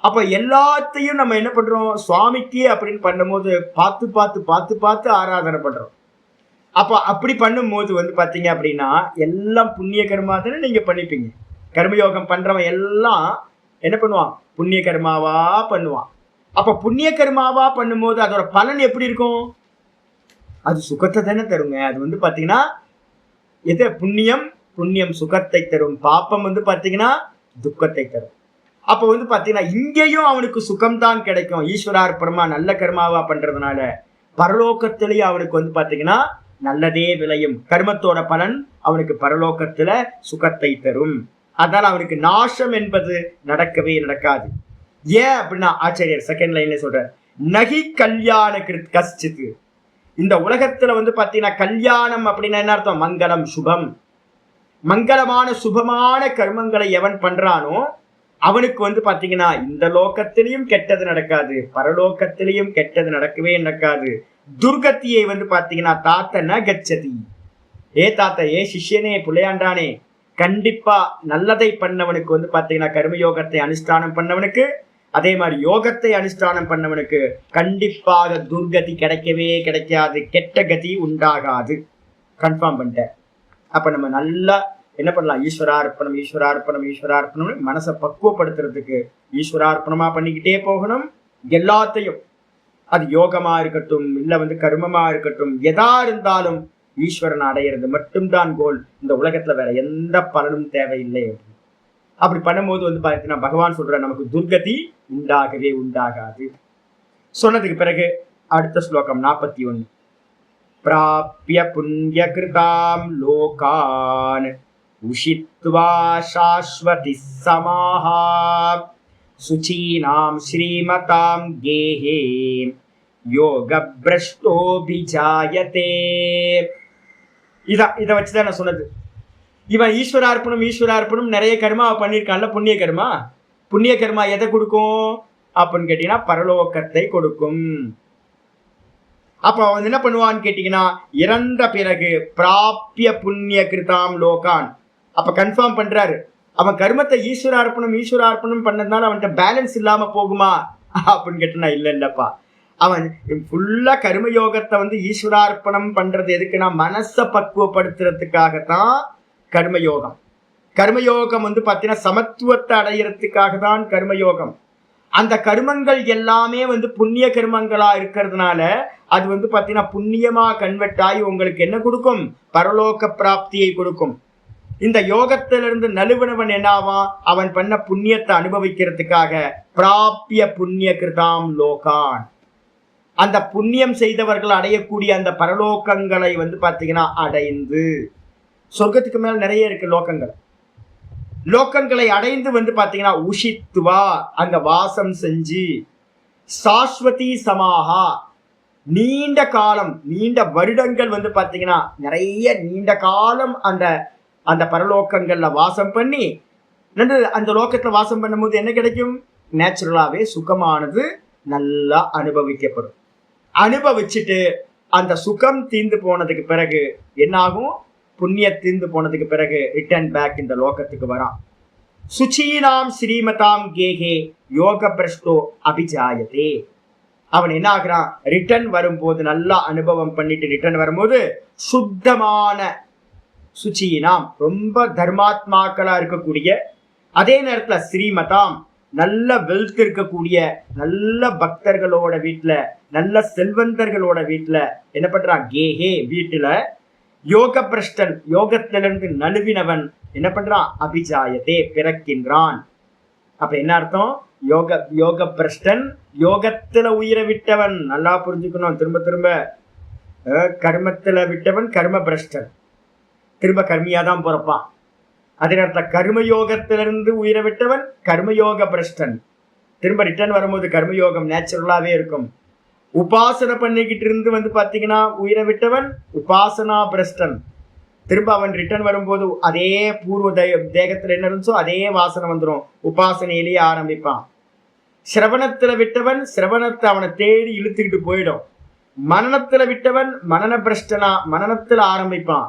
அப்ப எல்லாத்தையும் நம்ம என்ன பண்றோம், சுவாமிக்கு அப்படின்னு பண்ணும்போது பார்த்து பார்த்து பார்த்து பார்த்து ஆராதனை பண்றோம். அப்ப அப்படி பண்ணும்போது வந்து பாத்தீங்க அப்படின்னா எல்லாம் புண்ணிய கர்மா தானே நீங்க பண்ணிப்பீங்க. கர்மயோகம் பண்றவன் எல்லாம் என்ன பண்ணுவான், புண்ணிய கர்மாவா பண்ணுவான். அப்ப புண்ணிய கர்மாவா பண்ணும்போது அதோட பலன் எப்படி இருக்கும், அது சுகத்தை தானே தருங்க. அது வந்து பாத்தீங்கன்னா எது, புண்ணியம் புண்ணியம் சுகத்தை தரும், பாப்பம் வந்து பாத்தீங்கன்னா துக்கத்தை தரும். அப்ப வந்து பாத்தீங்கன்னா இங்கேயும் அவனுக்கு சுகம்தான் கிடைக்கும். ஈஸ்வரார்ப்பணமா நல்ல கர்மாவா பண்றதுனால பரலோகத்திலேயே அவனுக்கு வந்து பாத்தீங்கன்னா நல்லதே விளையும். கர்மத்தோட பலன் அவனுக்கு பரலோகத்துல சுகத்தை தரும். அதனால அவனுக்கு நாசம் என்பது நடக்கவே நடக்காது. ஏன் அப்படின்னா ஆச்சாரியர் செகண்ட் லைன்ல சொல்ற, நகி கல்யாண கிருத் கஷ்டித். இந்த உலகத்துல வந்து பாத்தீங்கன்னா கல்யாணம் அப்படின்னா என்ன அர்த்தம், மங்களம் சுபம். மங்களமான சுபமான கர்மங்களை எவன் பண்றானோ அவனுக்கு வந்து பாத்தீங்கன்னா இந்த லோகத்திலையும் கெட்டது நடக்காது, பரலோகத்திலையும் கெட்டது நடக்கவே நடக்காது. துர்கத்தியை வந்து பாத்தீங்கன்னா தாத்த ந கச்சதி. ஏ தாத்த, ஏ சிஷ்யனே, புள்ளையாண்டானே, கண்டிப்பா நல்லதை பண்ணவனுக்கு வந்து பாத்தீங்கன்னா கர்மயோகத்தை அனுஷ்டானம் பண்ணவனுக்கு, அதே மாதிரி யோகத்தை அனுஷ்டானம் பண்ணவனுக்கு கண்டிப்பாக துர்கதி கிடைக்கவே கிடைக்காது, கெட்ட கதி உண்டாகாது. கன்ஃபார்ம் பண்ணிட்டேன். அப்ப நம்ம நல்லா என்ன பண்ணலாம், ஈஸ்வரார்ப்பணம் ஈஸ்வரார்ப்பணம் ஈஸ்வரார்ப்பணம் மனசை பக்குவப்படுத்துறதுக்கு ஈஸ்வரார்ப்பணமா பண்ணிக்கிட்டே போகணும். எல்லாத்தையும், அது யோகமா இருக்கட்டும் இல்ல வந்து கர்மமா இருக்கட்டும், எதா இருந்தாலும் ஈஸ்வரன் அடையிறது மட்டும்தான் கோல். இந்த உலகத்துல வேற எந்த பலனும் தேவையில்லை. அப்படி பண்ணும்போது வந்து பாத்தீங்கன்னா பகவான் சொல்ற நமக்கு துர்கதி உண்டாகவே உண்டாகாது. சொன்னதுக்கு பிறகு அடுத்த ஸ்லோகம் 41. பிராப்ய புண்ணிய கிருதாம் லோகான் உஷித்வா சாஸ்வதி சமாஹா சுச்சீனாம் ஸ்ரீமதாம் கேஹே யோக பிரஷ்டோபிஜாயதே. இத வச்சுதான் நான் சொன்னது. இவன் ஈஸ்வரார்ப்பணம் நிறைய கர்மா பண்ணியிருக்கான்ல, புண்ணிய கர்மா. புண்ணிய கர்மா எதை கொடுக்கும் அப்படின்னு கேட்டீங்கன்னா பரலோகத்தை கொடுக்கும். அப்ப அவன் என்ன பண்ணுவான்னு கேட்டீங்கன்னா, இறந்த பிறகு பிராப்ய புண்ணிய கிருதாம் லோகான். அப்ப கன்ஃபார்ம் பண்றாரு, அவன் கர்மத்தை ஈஸ்வரார்ப்பணம் பண்ணதுனால அவன்கிட்ட பேலன்ஸ் இல்லாம போகுமா அப்படின்னு கேட்டா இல்லப்பா. அவன் ஃபுல்லா கர்மயோகத்தை வந்து ஈஸ்வரார்ப்பணம் பண்றது எதுக்குன்னா மனசை பக்குவப்படுத்துறதுக்காகத்தான் கர்மயோகம். கர்மயோகம் வந்து பாத்தீங்கன்னா சமத்துவத்தை அடையிறதுக்காக தான் கர்மயோகம். அந்த கர்மங்கள் எல்லாமே வந்து புண்ணிய கர்மங்களா இருக்கிறதுனால அது வந்து பாத்தீங்கன்னா புண்ணியமா கன்வெர்ட் ஆகி உங்களுக்கு என்ன கொடுக்கும், பரலோக பிராப்தியை கொடுக்கும். இந்த யோகத்திலிருந்து நழுவினவன் என்னாவான், அவன் பண்ண புண்ணியத்தை அனுபவிக்கிறதுக்காக பிராப்ய புண்ணிய கிருதாம் லோகான், அந்த புண்ணியம் செய்தவர்கள் அடையக்கூடிய அந்த பரலோகங்களை வந்து பாத்தீங்கன்னா அடைந்து, சொர்க்கத்துக்கு மேல நிறைய இருக்கு லோகங்கள், லோகங்களை அடைந்து வந்து பாத்தீங்கன்னா உஷித்துவா அங்க வாசம் செஞ்சு, சாஸ்வதி சமாஹா நீண்ட காலம் நீண்ட வருடங்கள் வந்து பாத்தீங்கன்னா நிறைய நீண்ட காலம் அந்த அந்த பரலோகங்கள்ல வாசம் பண்ணி அந்த லோகத்துல வாசம் பண்ணும்போது என்ன கிடைக்கும், நேச்சுரலாவே சுகமானது நல்லா அனுபவிக்கப்படும். அனுபவிச்சுட்டு அந்த சுகம் தீர்ந்து போனதுக்கு பிறகு என்னாகும், புண்ணிய தீர்ந்து போனதுக்கு பிறகு ரிட்டர்ன் பேக் இந்த லோகத்துக்கு வரான். சுச்சீனாம் ஸ்ரீமதாம் கேஹே யோக பிரஷ்டோ அபிஜாயதே. அவன் என்ன ஆகுறான், ரிட்டர்ன் வரும்போது நல்லா அனுபவம் பண்ணிட்டு ரிட்டர்ன் வரும்போது சுத்தமான சுச்சீனாம் ரொம்ப தர்மாத்மாக்களா இருக்கக்கூடிய, அதே நேரத்துல ஸ்ரீமதாம் நல்ல வெல்த் இருக்கக்கூடிய நல்ல பக்தர்களோட வீட்டுல நல்ல செல்வந்தர்களோட வீட்டுல என்ன பண்றான், கேஹே வீட்டுல யோக பிரஷ்டன் யோகத்திலிருந்து நழுவினவன் என்ன பண்றான், அபிஜாயதே பிறக்கின்றான். அப்ப என்ன அர்த்தம், யோக பிரஷ்டன் யோகத்துல உயிரை விட்டவன். நல்லா புரிஞ்சுக்கணும், திரும்ப திரும்ப கர்மத்துல விட்டவன் கர்ம பிரஷ்டன், திரும்ப கர்மியா தான் பிறப்பான். அதே நேரத்தில் கர்மயோகத்திலிருந்து உயிரை விட்டவன் கர்மயோக பிரஷ்டன், திரும்ப ரிட்டர்ன் வரும்போது கர்மயோகம் நேச்சுரலாவே இருக்கும். உபாசனை பண்ணிக்கிட்டு இருந்து வந்து பாத்தீங்கன்னா உயிரை விட்டவன் உபாசனா பிரஷ்டன், திரும்ப அவன் ரிட்டர்ன் வரும்போது அதே பூர்வ தேகத்துல என்ன இருந்துச்சோ அதே வாசனை வந்துடும், உபாசனையிலேயே ஆரம்பிப்பான். சிரவணத்துல விட்டவன் சிரவணத்தை அவனை தேடி இழுத்துக்கிட்டு போயிடும். மனநத்துல விட்டவன் மனன பிரஷ்டனா மனநத்துல ஆரம்பிப்பான்.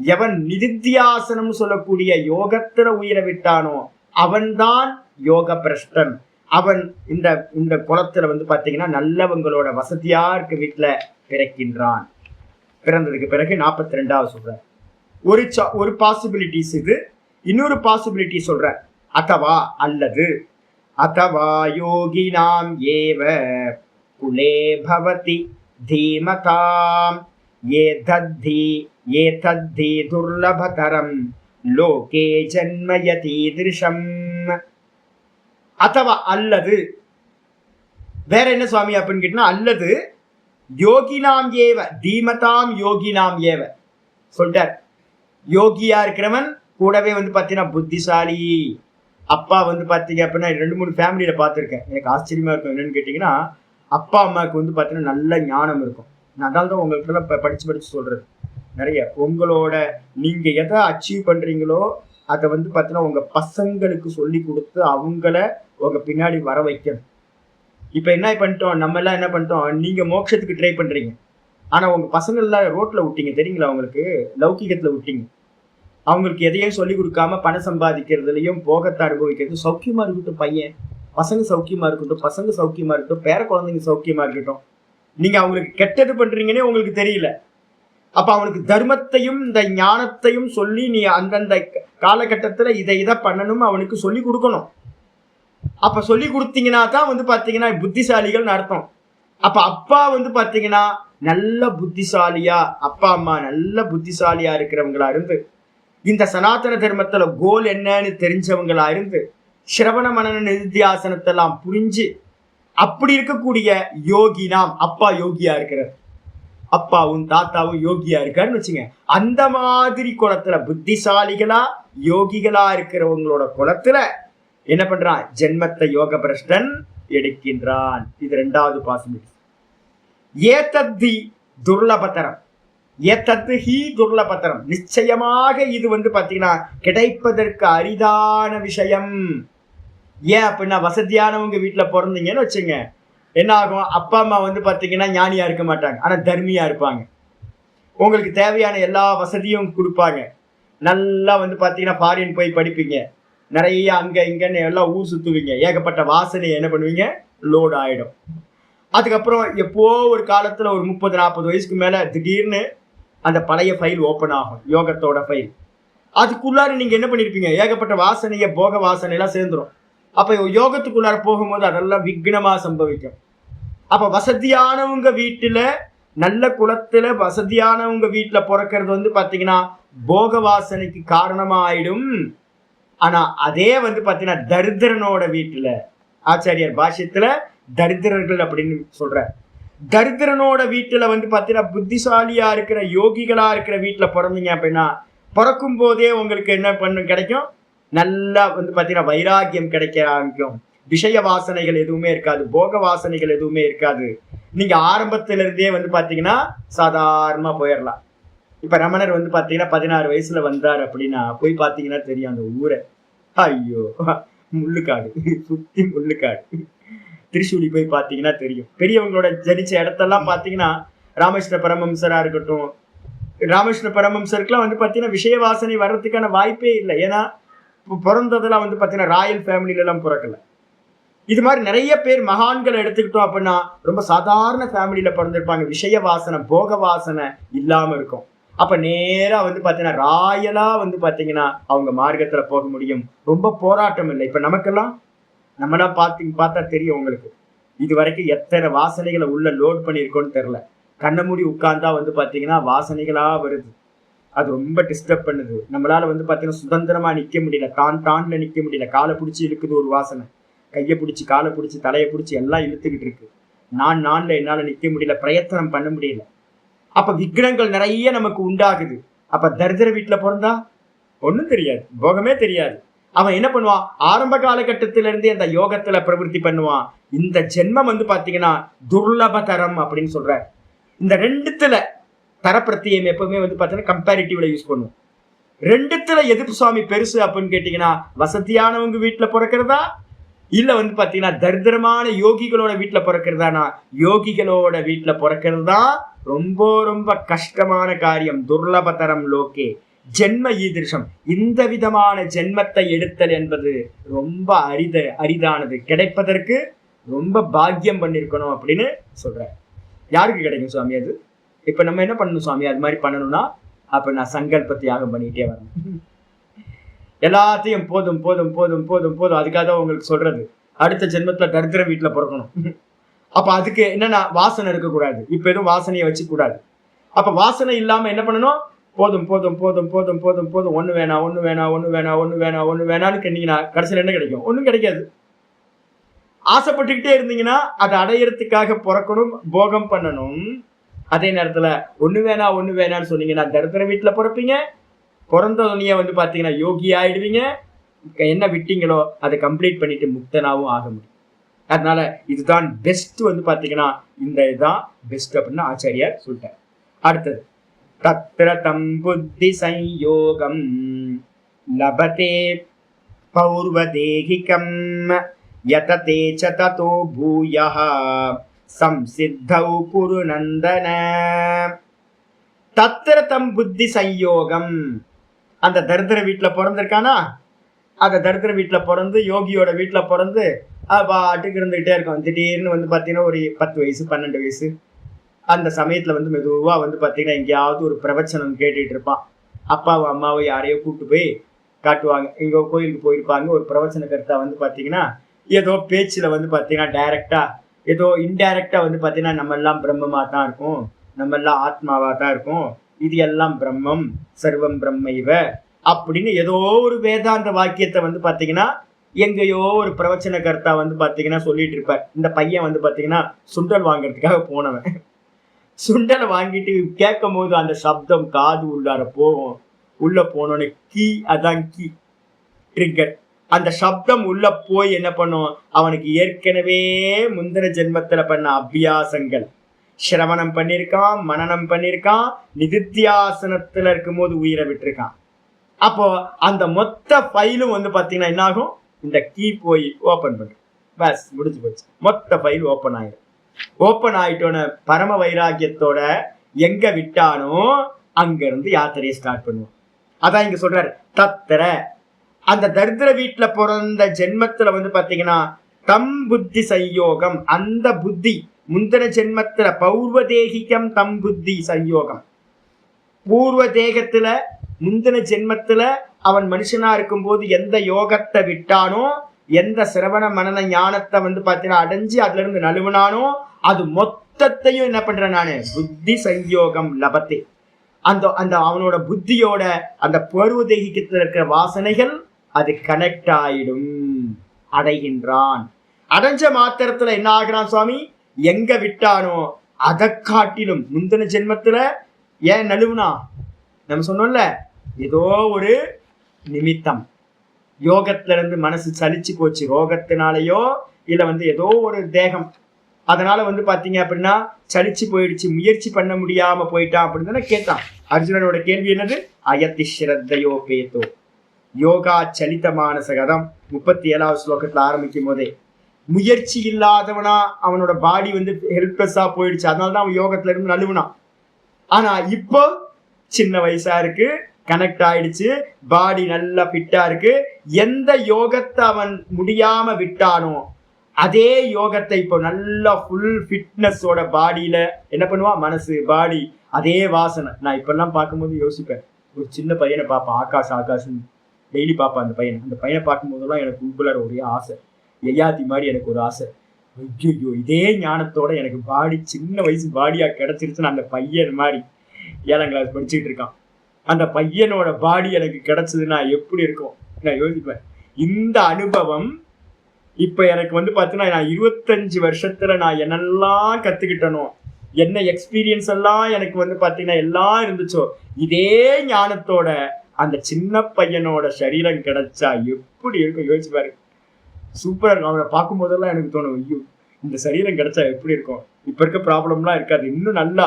எவன் நிதித்தியாசனம் சொல்லக்கூடிய யோகத்துல உயிரை விட்டானோ அவன்தான் யோக பிரஷ்டன். அவன் இந்த இந்த குலத்துல வந்து பாத்தீங்கன்னா நல்லவங்களோட வசதியா இருக்க வீட்டுல பிறக்கின்றான். பிறந்ததுக்கு பிறகு 42வது சொல்ற ஒரு பாசிபிலிட்டிஸ் இது. இன்னொரு பாசிபிலிட்டி சொல்ற, அத்தவா அல்லது, அத்தவா யோகினாம் ஏவ குலே பவதி தீமதாம் ஏதத்தி துர்லபதரம் லோகே ஜன்மயதீதிருஷம். அத்தவா அல்லது, வேற என்ன சுவாமி அப்படின்னு கேட்டா, அல்லது யோகினாம் ஏவ தீமதாம் யோகினாம் ஏவ சொல்றார். யோகியா இருக்கிறவன் கூடவே வந்து பாத்தீங்கன்னா புத்திசாலி. அப்பா வந்து பாத்தீங்க அப்படின்னா 2-3 ஃபேமிலியில பார்த்துருக்கேன். எனக்கு ஆச்சரியமா இருக்கும். என்னன்னு கேட்டீங்கன்னா, அப்பா அம்மாவுக்கு வந்து பாத்தீங்கன்னா நல்ல ஞானம் இருக்கும். நான் அதனால தான் உங்கள்கிட்ட படிச்சு சொல்றது. நிறைய உங்களோட நீங்க எதை அச்சீவ் பண்றீங்களோ அதை வந்து பாத்தீங்கன்னா உங்க பசங்களுக்கு சொல்லி கொடுத்து அவங்கள உங்க பின்னாடி வர வைக்கணும். இப்ப என்ன பண்ணிட்டோம், நம்ம எல்லாம் என்ன பண்ணிட்டோம், நீங்க மோட்சத்துக்கு ட்ரை பண்றீங்க, ஆனா உங்க பசங்க எல்லாம் ரோட்ல விட்டீங்க தெரியுங்களா? அவங்களுக்கு லௌகிகத்துல விட்டீங்க. அவங்களுக்கு எதையும் சொல்லி கொடுக்காம பணம் சம்பாதிக்கிறதுலையும் போகத்தை அனுபவிக்கிறது. சௌக்கியமா இருக்கட்டும் பையன், பசங்க சௌக்கியமா இருக்கட்டும், பசங்க சௌக்கியமா இருக்கட்டும், பேர குழந்தைங்க சௌக்கியமா இருக்கட்டும். நீங்க அவங்களுக்கு கெட்டது பண்றீங்கன்னே உங்களுக்கு தெரியல. அப்ப அவனுக்கு தர்மத்தையும் இந்த ஞானத்தையும் சொல்லி நீ அந்தந்த காலகட்டத்துல இதை பண்ணணும் அவனுக்கு சொல்லி கொடுக்கணும். அப்ப சொல்லி கொடுத்தீங்கன்னா தான் வந்து பாத்தீங்கன்னா புத்திசாலிகள் அர்த்தம். அப்ப அப்பா வந்து பாத்தீங்கன்னா நல்ல புத்திசாலியா, அப்பா அம்மா நல்ல புத்திசாலியா இருக்கிறவங்களா இருந்து, இந்த சனாதன தர்மத்துல கோல் என்னன்னு தெரிஞ்சவங்களா இருந்து, சிரவண மனன நிதித்தியாசனத்தெல்லாம் புரிஞ்சு அப்படி இருக்கக்கூடிய யோகி நாம், அப்பா யோகியா இருக்கிறார், அப்பாவும் தாத்தாவும் யோகியா இருக்காருன்னு வச்சுங்க. அந்த மாதிரி குலத்துல புத்திசாலிகளா யோகிகளா இருக்கிறவங்களோட குலத்துல என்ன பண்றான், ஜென்மத்தை யோக பிரஷ்டன் எடுக்கின்றான். இது 2வது பாசிபிலிட்டி. ஏதத்தி துர்லபதரம், ஏதத்து ஹி துர்லபதரம், நிச்சயமாக இது வந்து பாத்தீங்கன்னா கிடைப்பதற்கு அரிதான விஷயம். ஏன் அப்படின்னா, வசதியானவங்க வீட்டுல பிறந்தீங்கன்னு வச்சுங்க, என்ன ஆகும், அப்பா அம்மா வந்து பாத்தீங்கன்னா ஞானியா இருக்க மாட்டாங்க, ஆனா தர்மியா இருப்பாங்க. உங்களுக்கு தேவையான எல்லா வசதியும் கொடுப்பாங்க. நல்லா வந்து பாத்தீங்கன்னா ஃபாரின் போய் படிப்பீங்க, நிறைய அங்க இங்கன்னு எல்லாம் ஊர் சுத்துவீங்க, ஏகப்பட்ட வாசனை என்ன பண்ணுவீங்க, லோடு ஆயிடும். அதுக்கப்புறம் எப்போ ஒரு காலத்துல ஒரு 30-40 வயசுக்கு மேல திடீர்னு அந்த பழைய ஃபைல் ஓப்பன் ஆகும், யோகத்தோட ஃபைல். அதுக்குள்ளார நீங்க என்ன பண்ணிருப்பீங்க, ஏகப்பட்ட வாசனைய போக வாசனை எல்லாம் சேர்ந்துரும். அப்ப யோகத்துக்குள்ளார போகும்போது அதெல்லாம் விக்னமா சம்பவிக்கும். அப்ப வசதியானவங்க வீட்டுல, நல்ல குலத்துல வசதியானவங்க வீட்டுல பிறக்கிறது வந்து பாத்தீங்கன்னா போக வாசனைக்கு காரணமா ஆயிடும். ஆனா அதே வந்து பாத்தீங்கன்னா தரித்திரனோட வீட்டுல, ஆச்சாரியார் பாஷ்யத்துல தரித்திரர்கள் அப்படின்னு சொல்ற, தரித்திரனோட வீட்டுல வந்து பாத்தீங்கன்னா புத்திசாலியா இருக்கிற யோகிகளா இருக்கிற வீட்டுல பிறந்தீங்க அப்படின்னா, பிறக்கும் போதே உங்களுக்கு என்ன கிடைக்கும், நல்லா வந்து பாத்தீங்கன்னா வைராக்கியம் கிடைக்க ஆரம்பிக்கும். விஷய வாசனைகள் எதுவுமே இருக்காது, போக வாசனைகள் எதுவுமே இருக்காது. நீங்க ஆரம்பத்துல இருந்தே வந்து பாத்தீங்கன்னா சாதாரணமா போயிடலாம். இப்ப ரமணர் வந்து பாத்தீங்கன்னா 16 வயசுல வந்தார் அப்படின்னா போய் பாத்தீங்கன்னா தெரியும் அந்த ஊரை. ஐயோ முள்ளுக்காடு, சுத்தி முள்ளுக்காடு. திருச்சூடி போய் பாத்தீங்கன்னா தெரியும். பெரியவங்களோட ஜனிச்ச இடத்தெல்லாம் பாத்தீங்கன்னா ராமகிருஷ்ண பரமஹம்சரா இருக்கட்டும், ராமகிருஷ்ண பரமஹம்சருக்குலாம் வந்து பாத்தீங்கன்னா விஷய வாசனை வர்றதுக்கான வாய்ப்பே இல்லை. ஏன்னா பிறந்ததெல்லாம் வந்து பாத்தீங்கன்னா ராயல் ஃபேமிலில எல்லாம் பிறக்கல. இது மாதிரி நிறைய பேர் மகான்களை எடுத்துக்கிட்டோம் அப்படின்னா ரொம்ப சாதாரண ஃபேமிலியில பிறந்திருப்பாங்க, விஷய வாசனை போக வாசனை இல்லாம இருக்கும். அப்ப நேரா வந்து பாத்தீங்கன்னா ராயலா வந்து பாத்தீங்கன்னா அவங்க மார்க்கத்துல போக முடியும். ரொம்ப போராட்டம் இல்லை. இப்ப நமக்கெல்லாம் நம்மளாம் பார்த்தா தெரியும் உங்களுக்கு, இது வரைக்கும் எத்தனை வாசனைகளை உள்ள லோட் பண்ணியிருக்கோன்னு தெரியல. கண்ணை மூடி உட்கார்ந்தா வந்து பாத்தீங்கன்னா வாசனைகளா வருது. அது ரொம்ப டிஸ்டர்ப் பண்ணுது. நம்மளால வந்து பாத்தீங்கன்னா சுதந்திரமா நிக்க முடியல, டான்ல நிக்க முடியல. காலை பிடிச்சி இழுக்குது ஒரு வாசனை, கையை பிடிச்சி காலை பிடிச்சி தலையை பிடிச்சி எல்லாம் இழுத்துக்கிட்டு இருக்கு. நான்ல என்னால நிக்க முடியல, பிரயத்தனம் பண்ண முடியல. அப்ப விக்னங்கள் நிறைய நமக்கு உண்டாகுது. அப்ப தரித்திர வீட்டுல பிறந்தா ஒண்ணும் தெரியாது, போகமே தெரியாது. அவன் என்ன பண்ணுவான், ஆரம்ப காலகட்டத்தில இருந்தே அந்த யோகத்துல பிரவருத்தி பண்ணுவான். இந்த ஜென்மம் வந்து பாத்தீங்கன்னா துர்லபதரம் அப்படின்னு சொல்ற. இந்த 2த்துல தரப்பிரத்தியம் எப்பவுமே வந்து பாத்தீங்கன்னா கம்பேரிட்டிவ்ல யூஸ் பண்ணுவோம். 2த்துல எது சுவாமி பெருசு அப்படின்னு கேட்டீங்கன்னா, வசதியானவங்க வீட்டுல பிறக்கிறதா இல்ல வந்து பாத்தீங்கன்னா தரித்திரமான யோகிகளோட வீட்டுல பிறக்கிறதானா, யோகிகளோட வீட்டுல பிறக்கிறது தான் ரொம்ப ரொம்ப கஷ்டமான காரியம். துர்லபதரம் லோகே ஜென்ம ஈதிருஷம், இந்த விதமான ஜென்மத்தை எடுத்தல் என்பது ரொம்ப அரிதானது, கிடைப்பதற்கு ரொம்ப பாக்கியம் பண்ணிருக்கணும் அப்படின்னு சொல்ற. யாருக்கு கிடைக்கும் சுவாமி அது? இப்ப நம்ம என்ன பண்ணணும் சுவாமி? அது மாதிரி பண்ணணும்னா அப்ப நான் சங்கல்ப தியாகம் பண்ணிக்கிட்டே வரணும். எல்லாத்தையும் போதும் போதும் போதும் போதும் போதும். அதுக்காக தான் உங்களுக்கு சொல்றது, அடுத்த ஜென்மத்துல தரித்திர வீட்டுல பிறக்கணும். அப்ப அதுக்கு என்னன்னா வாசனை இருக்கக்கூடாது. இப்ப எதுவும் வாசனையை வச்சு கூடாது. அப்ப வாசனை இல்லாம என்ன பண்ணணும்? போதும் போதும் போதும் போதும் போதும் போதும், ஒண்ணு வேணா ஒண்ணு வேணா ஒண்ணு வேணா ஒண்ணு வேணா ஒண்ணு வேணான்னு கேட்டீங்கன்னா கடைசியில் என்ன கிடைக்கும்? ஒண்ணும் கிடைக்காது. ஆசைப்பட்டுக்கிட்டே இருந்தீங்கன்னா அதை அடையறதுக்காக பிறக்கணும், போகம் பண்ணணும். அதே நேரத்துல ஒண்ணு வேணான்னு சொன்னீங்கன்னா தரித்திர வீட்டுல பிறப்பீங்க. பிறந்தோடனே பாத்தீங்கன்னா யோகி ஆயிடுவீங்க. என்ன விட்டீங்களோ அதை கம்ப்ளீட் பண்ணிட்டு முக்தனாவும் ஆக முடியும். அதனால இதுதான் பெஸ்ட் பாத்தீங்கன்னா இந்த இதுதான் பெஸ்ட் அப்படின்னு ஆச்சாரியார் சொல்லிட்டார். அடுத்தது தத்ர தம் புத்தி சம்யோகம் லபதே பௌர்வதேகிகம் யததே ச ததோ பூயஹ சம்சித்தௌ குரு நந்தன. தத்ர தம் புத்தி சம்யோகம், அந்த தரித்திர வீட்டுல பிறந்திருக்கானா, அந்த தரித்திர வீட்டுல பிறந்து யோகியோட வீட்டுல பிறந்து பாட்டுக்கு இருந்துகிட்டே இருக்கும். திடீர்னு பாத்தீங்கன்னா ஒரு 10 வயசு 12 வயசு அந்த சமயத்துல மெதுவா பாத்தீங்கன்னா எங்கேயாவது ஒரு பிரவச்சனம் கேட்டுட்டு இருப்பான். அப்பாவும் அம்மாவும் யாரையோ கூப்பிட்டு போய் காட்டுவாங்க. இங்க கோயிலுக்கு போயிருப்பாங்க. ஒரு பிரவச்சன கருத்தா பாத்தீங்கன்னா ஏதோ பேச்சுல பாத்தீங்கன்னா டைரக்டா ஏதோ இன்டைரக்டா பாத்தீங்கன்னா நம்ம எல்லாம் பிரம்மமா தான் இருக்கும், நம்ம எல்லாம் ஆத்மாவா தான் இருக்கும், இது எல்லாம் பிரம்மம், சர்வம் பிரம்மைவ அப்படின்னு ஏதோ ஒரு வேதாந்த வாக்கியத்தை பாத்தீங்கன்னா எங்கேயோ ஒரு பிரவச்சன கர்த்தா பாத்தீங்கன்னா சொல்லிட்டு இருப்பார். இந்த பையன் பாத்தீங்கன்னா சுண்டல் வாங்குறதுக்காக போனவன். சுண்டலை வாங்கிட்டு கேட்கும் போது அந்த சப்தம் காது உள்ளார போகும். உள்ள போனோன்னு கீ, அதான் கீ ட்ரிகர். அந்த சப்தம் உள்ள போய் என்ன பண்ணும்? அவனுக்கு ஏற்கனவே முந்தின ஜென்மத்துல பண்ண அபியாசங்கள், சிரவணம் பண்ணியிருக்கான், மனனம் பண்ணியிருக்கான், நிதித்தியாசனத்துல இருக்கும் போது உயிரை விட்டுருக்கான். அப்போ அந்த மொத்த ஃபைலும் பாத்தீங்கன்னா என்ன ஆகும்? இந்த கீ போய் ஓபன் பண்ணும். பஸ் முடிஞ்சு போச்சு, மொத்த ஃபைல் ஓப்பன் ஆயிடும். ஓப்பன் ஆயிட்டோன்னு பரம வைராக்கியத்தோட எங்க விட்டானோ அங்க இருந்து யாத்திரையை ஸ்டார்ட் பண்ணுவோம். அதான் இங்க சொல்றாரு தத்திர, அந்த தரித்திர வீட்டுல பிறந்த ஜென்மத்துல பாத்தீங்கன்னா தம் புத்தி சம்யோகம், அந்த புத்தி முந்தின ஜென்மத்துல பௌர்வ தேகிகம் தம் புத்தி சம்யோகம், பூர்வ தேகத்துல முந்தின ஜென்மத்துல அவன் மனுஷனா இருக்கும் போது எந்த யோகத்தை விட்டானோ, எந்த சிரவண மனன ஞானத்தை பாத்தீங்கன்னா அடைஞ்சு அதுல இருந்து நழுவினானோ அது மொத்தத்தையும் என்ன பண்றேன் நானு? புத்தி சம்யோகம் லபத்தே. அந்த அவனோட புத்தியோட அந்த பருவ தேகிக்கத்துல இருக்கிற வாசனைகள் அது கனெக்ட் ஆயிடும், அடைகின்றான். அடைஞ்ச மாத்திரத்துல என்ன ஆகிறான் சுவாமி? எங்க விட்டானோ அதை காட்டிலும் முந்தின ஜென்மத்துல ஏன் நழுவுனா? நம்ம சொன்னோம்ல, ஏதோ ஒரு நிமித்தம், யோகத்துல இருந்து மனசு சலிச்சு போச்சு, ரோகத்தினாலேயோ இல்ல ஏதோ ஒரு தேகம், அதனால பாத்தீங்க அப்படின்னா சலிச்சு போயிடுச்சு, முயற்சி பண்ண முடியாம போயிட்டான் அப்படின்னு தானே கேட்டான். அர்ஜுனனோட கேள்வி என்னது? அயத்தி ஸ்ரத்தையோ பேதோ யோகா சலித மானசகதம் 37வது ஸ்லோகத்துல ஆரம்பிக்கும் போதே முயற்சி இல்லாதவனா அவனோட பாடி ஹெல்ப்லெஸ்ஸா போயிடுச்சு, அதனாலதான் அவன் யோகத்துல இருந்து நழுவுனான். ஆனா இப்போ சின்ன வயசா இருக்கு, கனெக்ட் ஆயிடுச்சு, பாடி நல்லா ஃபிட்டா இருக்கு. எந்த யோகத்தை அவன் முடியாம விட்டானோ அதே யோகத்தை இப்போ நல்லா ஃபுல் ஃபிட்னஸோட பாடியில என்ன பண்ணுவான்? மனசு பாடி அதே வாசனை. நான் இப்பெல்லாம் பார்க்கும்போது யோசிப்பேன், ஒரு சின்ன பையனை பார்ப்பேன், ஆகாஷ் டெய்லி பார்ப்பேன். அந்த பையனை பார்க்கும் போதெல்லாம் எனக்கு உங்களுக்குள்ளார ஒரே ஆசை, எய்யாத்தி மாதிரி எனக்கு ஒரு ஆசை. ஐயோ, இதே ஞானத்தோட எனக்கு பாடி சின்ன வயசு பாடியா கிடைச்சிருச்சுன்னு அந்த பையன் மாதிரி 7ஆம் கிளாஸ் படிச்சுட்டு இருக்கான், அந்த பையனோட பாடி எனக்கு கிடைச்சதுன்னா எப்படி இருக்கும் நான் யோசிப்பேன். இந்த அனுபவம் இப்ப எனக்கு பாத்தீங்கன்னா நான் 25 வருஷத்துல நான் என்னெல்லாம் கத்துக்கிட்டனோ, என்ன எக்ஸ்பீரியன்ஸ் எல்லாம் எனக்கு பாத்தீங்கன்னா எல்லாம் இருந்துச்சோ, இதே ஞானத்தோட அந்த சின்ன பையனோட சரீரம் கிடைச்சா எப்படி இருக்கும் யோசிச்சு பாரு. சூப்பரா இருக்கும். அவனை பார்க்கும் போதெல்லாம் எனக்கு தோணும், ஐயோ இந்த சரீரம் கிடைச்சா எப்படி இருக்கும், இப்ப இருக்க ப்ராப்ளம்லாம் இருக்காது, இன்னும் நல்லா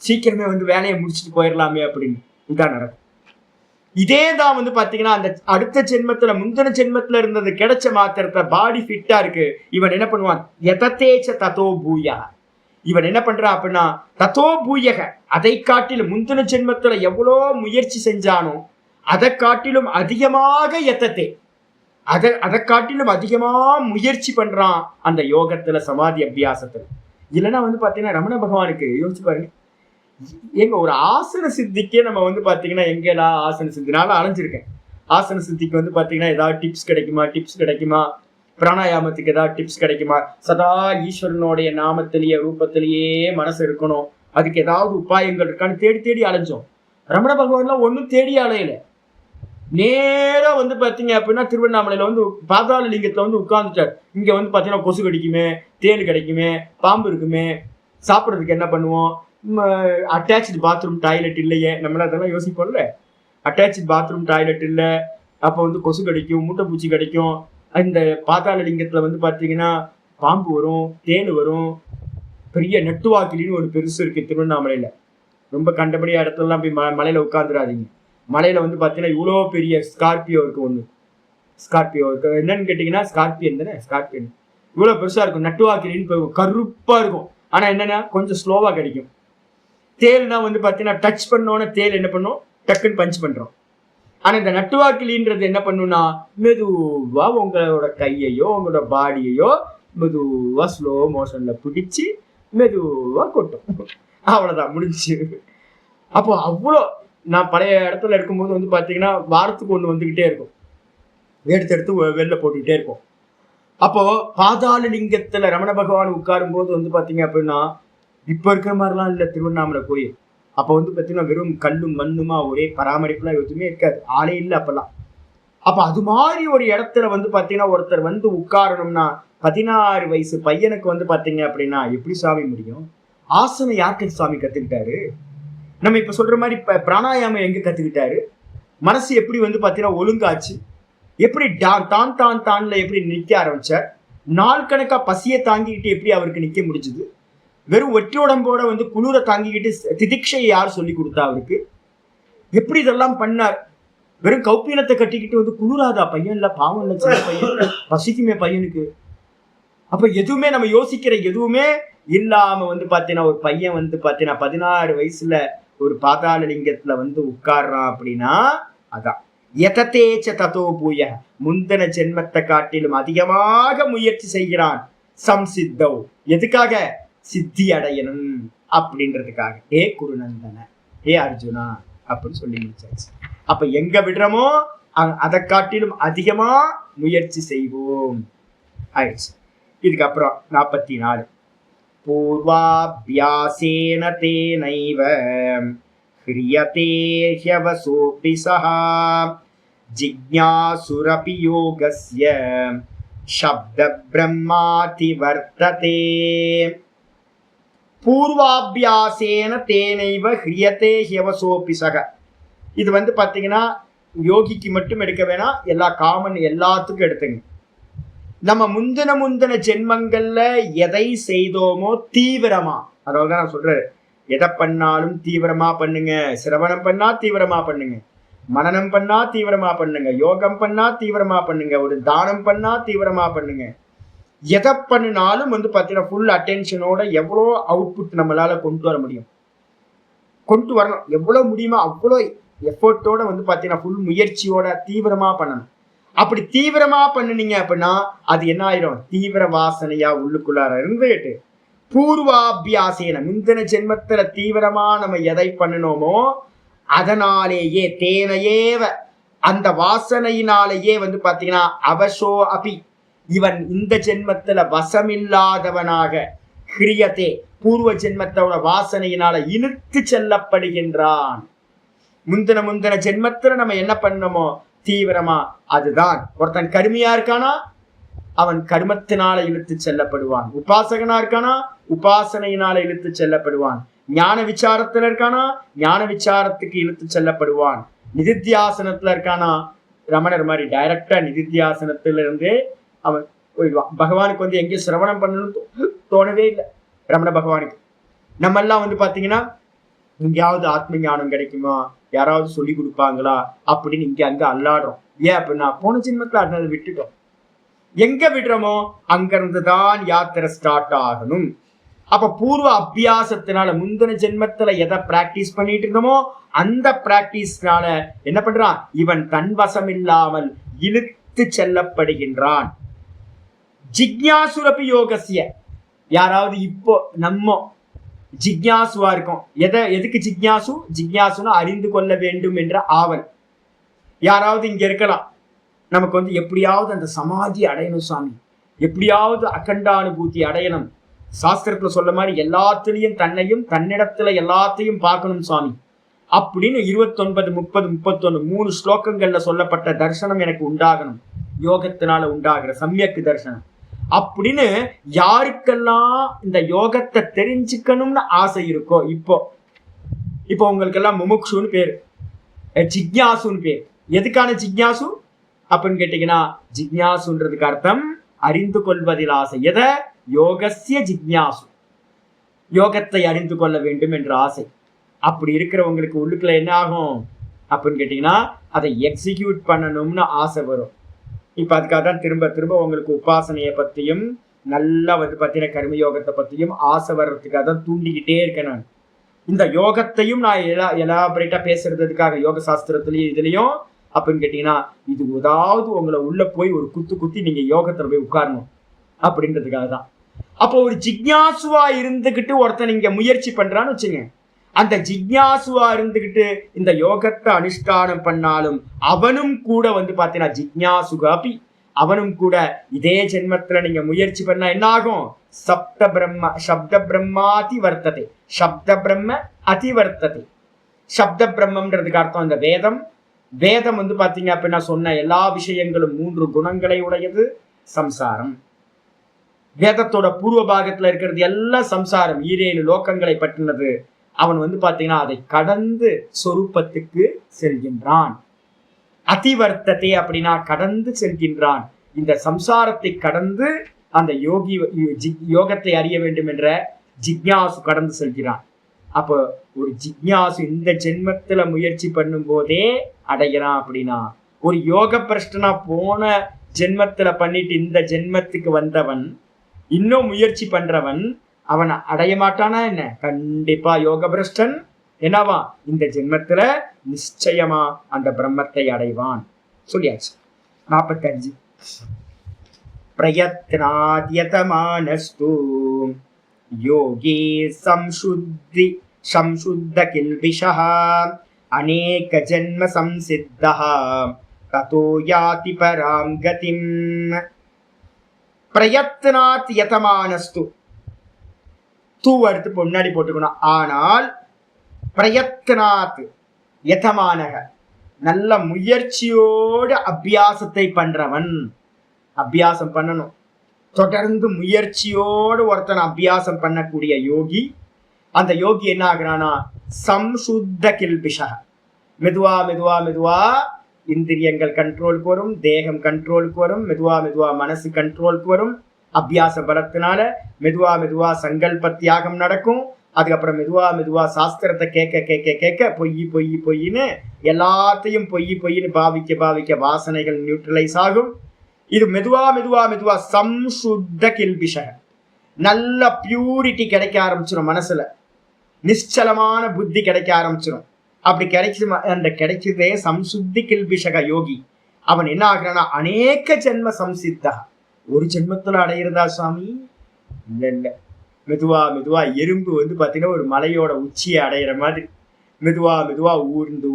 சீக்கிரமே வேலையை முடிச்சுட்டு போயிடலாமே அப்படின்னு. இதான் நடக்கும். இதே தான் பாத்தீங்கன்னா அந்த அடுத்த ஜென்மத்துல முந்தின ஜென்மத்துல இருந்தது கிடைச்ச மாத்திரத்தை பாடி ஃபிட்டா இருக்கு, இவன் என்ன பண்ணுவான்? எதத்தேச்ச ததோ பூயா, இவன் என்ன பண்றான் அப்படின்னா தத்தோ பூயக, அதை காட்டிலும் முந்தின ஜென்மத்துல எவ்வளோ முயற்சி செஞ்சானோ அதை காட்டிலும் அதிகமாக எத்தத்தை அதை காட்டிலும் அதிகமா முயற்சி பண்றான் அந்த யோகத்துல, சமாதி அபியாசத்துல. இல்லைன்னா வந்து பாத்தீங்கன்னா ரமண பகவானுக்கு யோசிச்சு பாருங்க, எங்க ஒரு ஆசன சித்திக்கே நம்ம வந்து பாத்தீங்கன்னா எங்கெல்லாம் ஆசன சித்தினால அலைஞ்சிருக்கேன். ஆசன சித்திக்கு வந்து பாத்தீங்கன்னா ஏதாவது டிப்ஸ் கிடைக்குமா, பிராணாயாமத்துக்கு ஏதாவது டிப்ஸ் கிடைக்குமா, சதா ஈஸ்வரனுடைய நாமத்திலேயே ரூபத்திலேயே மனசு இருக்கணும், அதுக்கு ஏதாவது உபாயங்கள் இருக்கான்னு தேடி தேடி அலைஞ்சோம். ரமண பகவான்லாம் ஒன்றும் தேடி அலையல. நேரா வந்து பாத்தீங்க அப்படின்னா திருவண்ணாமலையில வந்து பாதாள லிங்கத்துல வந்து உட்கார்ந்துட்டார். இங்க வந்து பாத்தீங்கன்னா கொசு கடிக்குமே, தேள் கிடைக்குமே, பாம்பு இருக்குமே, சாப்பிட்றதுக்கு என்ன பண்ணுவோம், அட்டாச்சு பாத்ரூம் டாய்லெட் இல்லையே, நம்மள அதெல்லாம் யோசிப்போம்ல. அட்டாச்சு பாத்ரூம் டாய்லெட் இல்லை, அப்போ வந்து கொசு கடிக்கும், மூட்டை பூச்சி கிடைக்கும். இந்த பாதாள லிங்கத்துல வந்து பாத்தீங்கன்னா பாம்பு வரும், தேன் வரும். பெரிய நெட்டுவாக்கிலின்னு ஒரு பெருசு இருக்கு திருவண்ணாமலையில. ரொம்ப கண்டபடியா இடத்துலலாம் போய் மலையில உட்காந்துடாதீங்க. மலையில வந்து பாத்தீங்கன்னா இவ்வளோ பெரிய ஸ்கார்பியோ இருக்கு. ஒண்ணு ஸ்கார்பியோ இருக்கு, என்னன்னு கேட்டீங்கன்னா ஸ்கார்பியன் தானே, ஸ்கார்பியன் இவ்வளவு பெருசா இருக்கும். நட்டுவாக்கிலின்னு கருப்பா இருக்கும். ஆனா என்னன்னா கொஞ்சம் ஸ்லோவா கிடைக்கும். தேல்னா வந்து பாத்தீங்கன்னா டச் பண்ணோன்னு தேல் என்ன பண்ணும், டக்குன்னு பஞ்ச் பண்றோம். ஆனா இந்த நட்டுவாக்கிலின்றது என்ன பண்ணுன்னா மெதுவா உங்களோட கையையோ உங்களோட பாடியையோ மெதுவா ஸ்லோ மோஷன்ல பிடிச்சி மெதுவா கொட்டும். அவ்வளவுதான், முடிஞ்சு. அப்போ அவ்வளோ நான் பழைய இடத்துல இருக்கும்போது வந்து பாத்தீங்கன்னா வாரத்துக்கு ஒண்ணு வந்துகிட்டே இருக்கும், எடுத்து வெளில போட்டுக்கிட்டே இருக்கும். அப்போ பாதாள லிங்கத்துல ரமண பகவான் உட்காரும் போது வந்து பாத்தீங்க அப்படின்னா இப்ப இருக்கிற மாதிரிலாம் இல்ல திருவண்ணாமலை கோயில். அப்ப வந்து பாத்தீங்கன்னா வெறும் கல்லும் மண்ணுமா, ஒரே பராமரிப்புலாம் எதுவுமே இருக்காது, ஆளே இல்லை அப்பெல்லாம். அப்ப அது மாதிரி ஒரு இடத்துல வந்து பாத்தீங்கன்னா ஒருத்தர் வந்து உட்காரணும்னா 16 வயசு பையனுக்கு வந்து பாத்தீங்க அப்படின்னா எப்படி சாமி முடியும்? ஆசனம் யாருக்கு சாமி கத்துக்கிட்டாரு? நம்ம இப்ப சொல்ற மாதிரி பிராணாயாமம் எங்க கத்துக்கிட்டாரு? மனசு எப்படி வந்து பாத்தீங்கன்னா ஒழுங்காச்சு? எப்படி தான்ல எப்படி நிக்க ஆரம்பிச்சார்? நாள் கணக்கா பசியை தாங்கிக்கிட்டு எப்படி அவருக்கு நிக்க முடிஞ்சது? வெறும் ஒற்றை உடம்போட வந்து குளிரை தாங்கிக்கிட்டு திதிக்ஷையை யார் சொல்லி கொடுத்தா அவருக்கு? எப்படி இதெல்லாம் பண்ணார்? வெறும் கௌப்பீனத்தை கட்டிக்கிட்டு வந்து குளிராதா? பையன் இல்ல, பாவம் இல்ல, சின்ன பையன், பசிக்குமே பையனுக்கு. அப்ப எதுவுமே நம்ம யோசிக்கிற எதுவுமே இல்லாம வந்து பாத்தீங்கன்னா ஒரு பையன் வந்து பாத்தீங்கன்னா 16 வயசுல ஒரு பாதாள லிங்கத்துல வந்து உட்கார்றான் அப்படின்னா அதான் எதத்தேச்ச தத்தோ பூய, முந்தன ஜென்மத்தை காட்டிலும் அதிகமாக முயற்சி செய்கிறான். சம்சித்தவ், எதுக்காக? சித்தி அடையணும் அப்படின்றதுக்காக. ஏ குருநந்தன, ஏ அர்ஜுனா அப்படின்னு சொல்லி முடிச்சாச்சு. அப்ப எங்க விடுறோமோ அதை காட்டிலும் அதிகமா முயற்சி செய்வோம் ஆயிடுச்சு. இதுக்கப்புறம் 44 பூர்வாபியாசேன தேனைவ ஹ்ரியதே ஹ்யவசோபி ஸஹா ஜிக்ஞாசுரபி யோகஸ்ய சப்த பிரம்மாதி வர்த்ததே. பூர்வாபியாசேன தேனைவ ஹ்ரியதே ஹ்யவசோபி ஸஹா. இது வந்து பாத்தீங்கன்னா யோகிக்கு மட்டும் எடுக்க வேணாம், எல்லாத்துக்கும் எடுத்துங்க. நம்ம முந்தின ஜென்மங்கள்ல எதை செய்தோமோ தீவிரமா, அதாவது நான் சொல்றேன், எதை பண்ணாலும் தீவிரமா பண்ணுங்க. சிரவணம் பண்ணா தீவிரமா பண்ணுங்க, மனனம் பண்ணா தீவிரமா பண்ணுங்க, யோகம் பண்ணா தீவிரமா பண்ணுங்க, ஒரு தானம் பண்ணா தீவிரமா பண்ணுங்க. எதை பண்ணினாலும் வந்து பாத்தீங்கன்னா ஃபுல் அட்டென்ஷனோட எவ்வளோ அவுட்புட் நம்மளால கொண்டு வர முடியும், கொண்டு வரணும். எவ்வளவு முடியுமோ அவ்வளோ எஃபர்ட்டோட வந்து பாத்தீங்கன்னா ஃபுல் முயற்சியோட தீவிரமா பண்ணணும். அப்படி தீவிரமா பண்ணுனீங்க அப்படின்னா அது என்ன ஆயிரும்? தீவிர வாசனையா உள்ளுக்குள்ளார இருந்துட்டு பூர்வாபியாசேன, முந்தின ஜென்மத்துல தீவிரமா நம்ம எதை பண்ணணுமோ அதனாலேயே தேனையேவ, அந்த வாசனையினாலேயே வந்து பாத்தீங்கன்னா அவசோ அபி, இவன் இந்த ஜென்மத்துல வசமில்லாதவனாக ஹ்ரியதே, பூர்வ ஜென்மத்தோட வாசனையினால இழுத்து செல்லப்படுகின்றான். முந்தின ஜென்மத்துல நம்ம என்ன பண்ணணுமோ தீவிரமா அதுதான். ஒருத்தன் கருமையா இருக்கானா அவன் கர்மத்தினால இழுத்து செல்லப்படுவான். உபாசகனா இருக்கானா உபாசனையினால இழுத்து செல்லப்படுவான். ஞான விசாரத்துல இருக்கானா ஞான விசாரத்துக்கு இழுத்து செல்லப்படுவான். நிதித்தியாசனத்துல இருக்கானா ரமணர் மாதிரி டைரக்டா நிதித்தியாசனத்துல இருந்தே அவன் போயிடுவான். பகவானுக்கு வந்து எங்கேயும் சிரவணம் பண்ணணும்னு தோணவே இல்லை ரமண பகவானுக்கு. நம்ம எல்லாம் வந்து பாத்தீங்கன்னா எங்கேயாவது ஆத்ம ஞானம் கிடைக்குமா, யாராவது சொல்லி கொடுப்பாங்களா அப்படின்னு இங்க அங்க அல்லாடுறோம். ஏன் அப்படின்னா போன ஜென்மத்துல அதை விட்டுட்டோம். எங்க விடுறோமோ அங்க இருந்துதான் யாத்திரை ஸ்டார்ட் ஆகணும். அப்ப பூர்வ அபியாசத்தினால முந்தின ஜென்மத்துல எதை பிராக்டிஸ் பண்ணிட்டு இருந்தோமோ அந்த பிராக்டிஸ்னால என்ன பண்றான், இவன் தன்வசம் இல்லாமல் இழுத்து செல்லப்படுகின்றான். ஜிக்ஞாசுரபி யோகசிய, யாராவது இப்போ நம்ம ஜிக்ஞாசுவா இருக்கும். எதுக்கு ஜிக்ஞாசு? ஜிக்ஞாசுன்னு அறிந்து கொள்ள வேண்டும் என்ற ஆவல். யாராவது இங்க இருக்கலாம், நமக்கு வந்து எப்படியாவது அந்த சமாதி அடையணும் சாமி, எப்படியாவது அகண்டானுபூதி அடையணும், சாஸ்திரத்துல சொல்ல மாதிரி எல்லாத்திலையும் தன்னையும் தன்னிடத்துல எல்லாத்தையும் பார்க்கணும் சாமி அப்படின்னு 29, 30, 31 3 ஸ்லோகங்கள்ல சொல்லப்பட்ட தர்சனம் எனக்கு உண்டாகணும், யோகத்தினால உண்டாகிற சமயக்கு தர்சனம் அப்படின்னு யாருக்கெல்லாம் இந்த யோகத்தை தெரிஞ்சுக்கணும்னு ஆசை இருக்கோ, இப்போ உங்களுக்கெல்லாம் முமுக்ஷுன்னு பேரு, ஜிக்ஞாசுன்னு பேர். எதுக்கான ஜிக்ஞாசு அப்படின்னு கேட்டீங்கன்னா, ஜிக்ஞாசுன்றதுக்கு அர்த்தம் அறிந்து கொள்வதில் ஆசை. எதை? யோகஸ்ய ஜிக்ஞாசு, யோகத்தை அறிந்து கொள்ள வேண்டும் என்ற ஆசை. அப்படி இருக்கிறவங்களுக்கு உள்ளுக்குள்ள என்ன ஆகும் அப்படின்னு கேட்டீங்கன்னா, அதை எக்ஸிக்யூட் பண்ணணும்னு ஆசை வரும். இப்ப அதுக்காக தான் திரும்ப திரும்ப உங்களுக்கு உபாசனையை பத்தியும் நல்லா வந்து பார்த்தீங்கன்னா கர்மயோகத்தை பத்தியும் ஆசை வர்றதுக்காக தான் தூண்டிக்கிட்டே இருக்கேன் நான். இந்த யோகத்தையும் நான் எலாபரேட்டா பேசுறதுக்காக யோக சாஸ்திரத்திலையும் இதுலயும் அப்படின்னு கேட்டீங்கன்னா, இது ஏதாவது உங்களை உள்ள போய் ஒரு குத்தி நீங்க யோகத்துல போய் உட்காரணும் அப்படின்றதுக்காக தான். அப்போ ஒரு ஜிக்ஞாசுவா இருந்துகிட்டு ஒருத்தன் நீங்க முயற்சி பண்றான்னு வச்சுங்க, அந்த ஜிக்ஞாசுவா இருந்துகிட்டு இந்த யோகத்தை அனுஷ்டானம் பண்ணாலும் அவனும் கூட வந்து பார்த்தீங்கன்னா ஜிக்ஞாசுகாபி, அவனும் கூட இதே ஜென்மத்துல நீங்க முயற்சி பண்ணா என்ன ஆகும்? சப்த பிரம்மாதி வர்த்ததை, சப்த பிரம்ம அதிவர்த்ததை. சப்த பிரம்மன்றதுக்கு அர்த்தம் இந்த வேதம் வந்து பாத்தீங்க அப்படின்னா சொன்ன எல்லா விஷயங்களும் 3 குணங்களை உடையது. சம்சாரம், வேதத்தோட பூர்வ பாகத்துல இருக்கிறது எல்லாம் சம்சாரம், 7 லோகங்களை பற்றினது. அவன் வந்து பாத்தீங்கன்னா அதை கடந்து சொரூபத்துக்கு செல்கின்றான். அதிவர்த்தத்தை அப்படின்னா கடந்து செல்கின்றான். இந்த சம்சாரத்தை கடந்து அந்த யோகத்தை அறிய வேண்டும் என்ற ஜிக்ஞாசு கடந்து செல்கிறான். அப்போ ஒரு ஜிக்ஞாசு இந்த ஜென்மத்துல முயற்சி பண்ணும் போதே அடைகிறான். அப்படின்னா ஒரு யோக பிரஷ்டனா போன ஜென்மத்துல பண்ணிட்டு இந்த ஜென்மத்துக்கு வந்தவன் இன்னும் முயற்சி பண்றவன் அவன் அடைய மாட்டானா என்ன? கண்டிப்பா யோக பிரஷ்டன் என்னவா இந்த ஜென்மத்துல நிச்சயமா அந்த பிரம்மத்தை அடைவான். சொல்லியாச்சு. 45 பிரயத்னாத்யதமானஸ்து யோகி சம்சுத்த கில்பிஷஹ அநேக ஜன்ம சம்சித்தஹ ததோ யாதி பராம் கதிம். பிரயத்னாத் யதமானஸ்து, தூ அடுத்து முன்னாடி போட்டுக்கணும். ஆனால் பிரயத்னாத் யதமானக, நல்ல முயற்சியோடு அபியாசத்தை பண்றவன். அபியாசம் பண்ணணும், தொடர்ந்து முயற்சியோடு ஒருத்தன் அபியாசம் பண்ணக்கூடிய யோகி. அந்த யோகி என்ன ஆகுறானா சம்சுத்த கில்பிஷக, மெதுவா மெதுவா மெதுவா இந்திரியங்கள் கண்ட்ரோலுக்கு வரும், தேகம் கண்ட்ரோலுக்கு வரும், மெதுவா மெதுவா மனசு கண்ட்ரோலுக்கு வரும். அபியாச பலத்தினால மெதுவா மெதுவா சங்கல்ப தியாகம் நடக்கும். அதுக்கப்புறம் மெதுவா மெதுவா சாஸ்திரத்தை கேட்க கேட்க கேட்க பொய்ன்னு எல்லாத்தையும் பொய்ன்னு பாவிக்க வாசனைகள் நியூட்ரலைஸ் ஆகும். இது மெதுவா மெதுவா மெதுவா சம்சுத்த கில்பிஷக, நல்ல பியூரிட்டி கிடைக்க ஆரம்பிச்சிடும், மனசுல நிச்சலமான புத்தி கிடைக்க ஆரம்பிச்சிடும். அப்படி அந்த கிடைச்சதே சம்சுத்தி கில்பிஷக யோகி. அவன் என்ன ஆகுறானா அநேக ஜென்ம சம்சித்தா, ஒரு ஜென்மத்துல அடையிறதா சுவாமி? இல்ல, மெதுவா மெதுவா எறும்பு வந்து பாத்தீங்கன்னா ஒரு மலையோட உச்சியை அடையிற மாதிரி மெதுவா மெதுவா ஊர்ந்து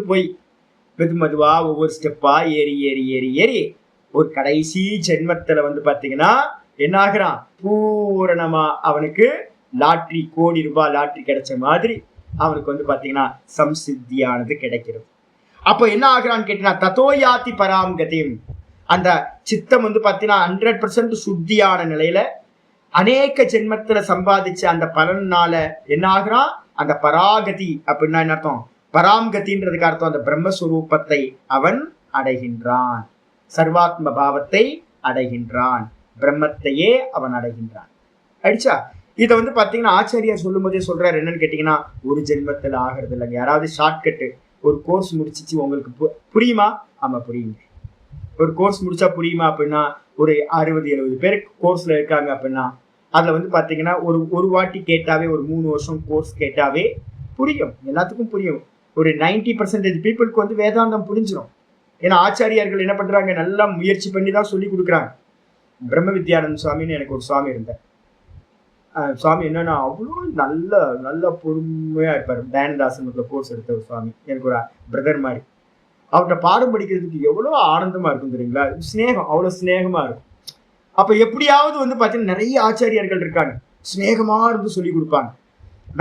போய் மெதுவா ஒவ்வொரு ஸ்டெப்பா ஏறி ஒரு கடைசி ஜென்மத்துல வந்து பாத்தீங்கன்னா என்ன ஆகுறான், பூரணமா அவனுக்கு லாட்ரி, கோடி ரூபாய் லாட்ரி கிடைச்ச மாதிரி அவனுக்கு வந்து பாத்தீங்கன்னா சம்சித்தியானது கிடைக்கிறது. அப்போ என்ன ஆகுறான்னு கேட்டீங்கன்னா ததோயாதி பராங்கதிம், அந்த சித்தம் வந்து பாத்தீங்கன்னா 100% சுத்தியான நிலையில அநேக ஜென்மத்துல சம்பாதிச்ச அந்த பலனால என்ன ஆகுறான், அந்த பராகதி அப்படின்னா என்ன அர்த்தம், பராம்கத்தின்றதுக்கு அர்த்தம் அந்த பிரம்மஸ்வரூபத்தை அவன் அடைகின்றான், சர்வாத்ம பாவத்தை அடைகின்றான், பிரம்மத்தையே அவன் அடைகின்றான். அடிச்சா இதை வந்து பாத்தீங்கன்னா ஆச்சாரியார் சொல்லும் போதே சொல்றாரு என்னன்னு கேட்டீங்கன்னா, ஒரு ஜென்மத்துல ஆகிறது இல்லைங்க. யாராவது ஷார்ட்கட்டு ஒரு கோர்ஸ் முடிச்சிச்சு உங்களுக்கு புரியுமா? ஆமா புரியுங்க. ஒரு கோர்ஸ் முடிச்சா புரியுமா அப்படின்னா, ஒரு 60-70 பேர் கோர்ஸ்ல இருக்காங்க அப்படின்னா அதில் வந்து பார்த்தீங்கன்னா ஒரு வாட்டி கேட்டாவே, ஒரு 3 வருஷம் கோர்ஸ் கேட்டாவே புரியும், எல்லாத்துக்கும் புரியும். ஒரு 90% பீப்புளுக்கு வந்து வேதாந்தம் புரிஞ்சிடும். ஏன்னா ஆச்சாரியார்கள் என்ன பண்ணுறாங்க, நல்லா முயற்சி பண்ணி தான் சொல்லி கொடுக்குறாங்க. பிரம்ம வித்யானந்த சுவாமின்னு எனக்கு ஒரு சுவாமி இருந்தார். சுவாமி என்னன்னா அவ்வளோ நல்ல நல்ல பொறுமையாக இருப்பார். தயானந்தாசிரமத்தில் கோர்ஸ் எடுத்த ஒரு சுவாமி, எனக்கு ஒரு பிரதர் மாதிரி. அவர்கிட்ட பாடம் படிக்கிறதுக்கு எவ்வளோ ஆனந்தமாக இருக்கும் தெரியுங்களா, ஸ்னேகம், அவ்வளோ ஸ்னேகமாக இருக்கும். அப்போ எப்படியாவது வந்து பார்த்தீங்கன்னா நிறைய ஆச்சாரியர்கள் இருக்காங்க, ஸ்னேகமாக இருந்து சொல்லி கொடுப்பாங்க,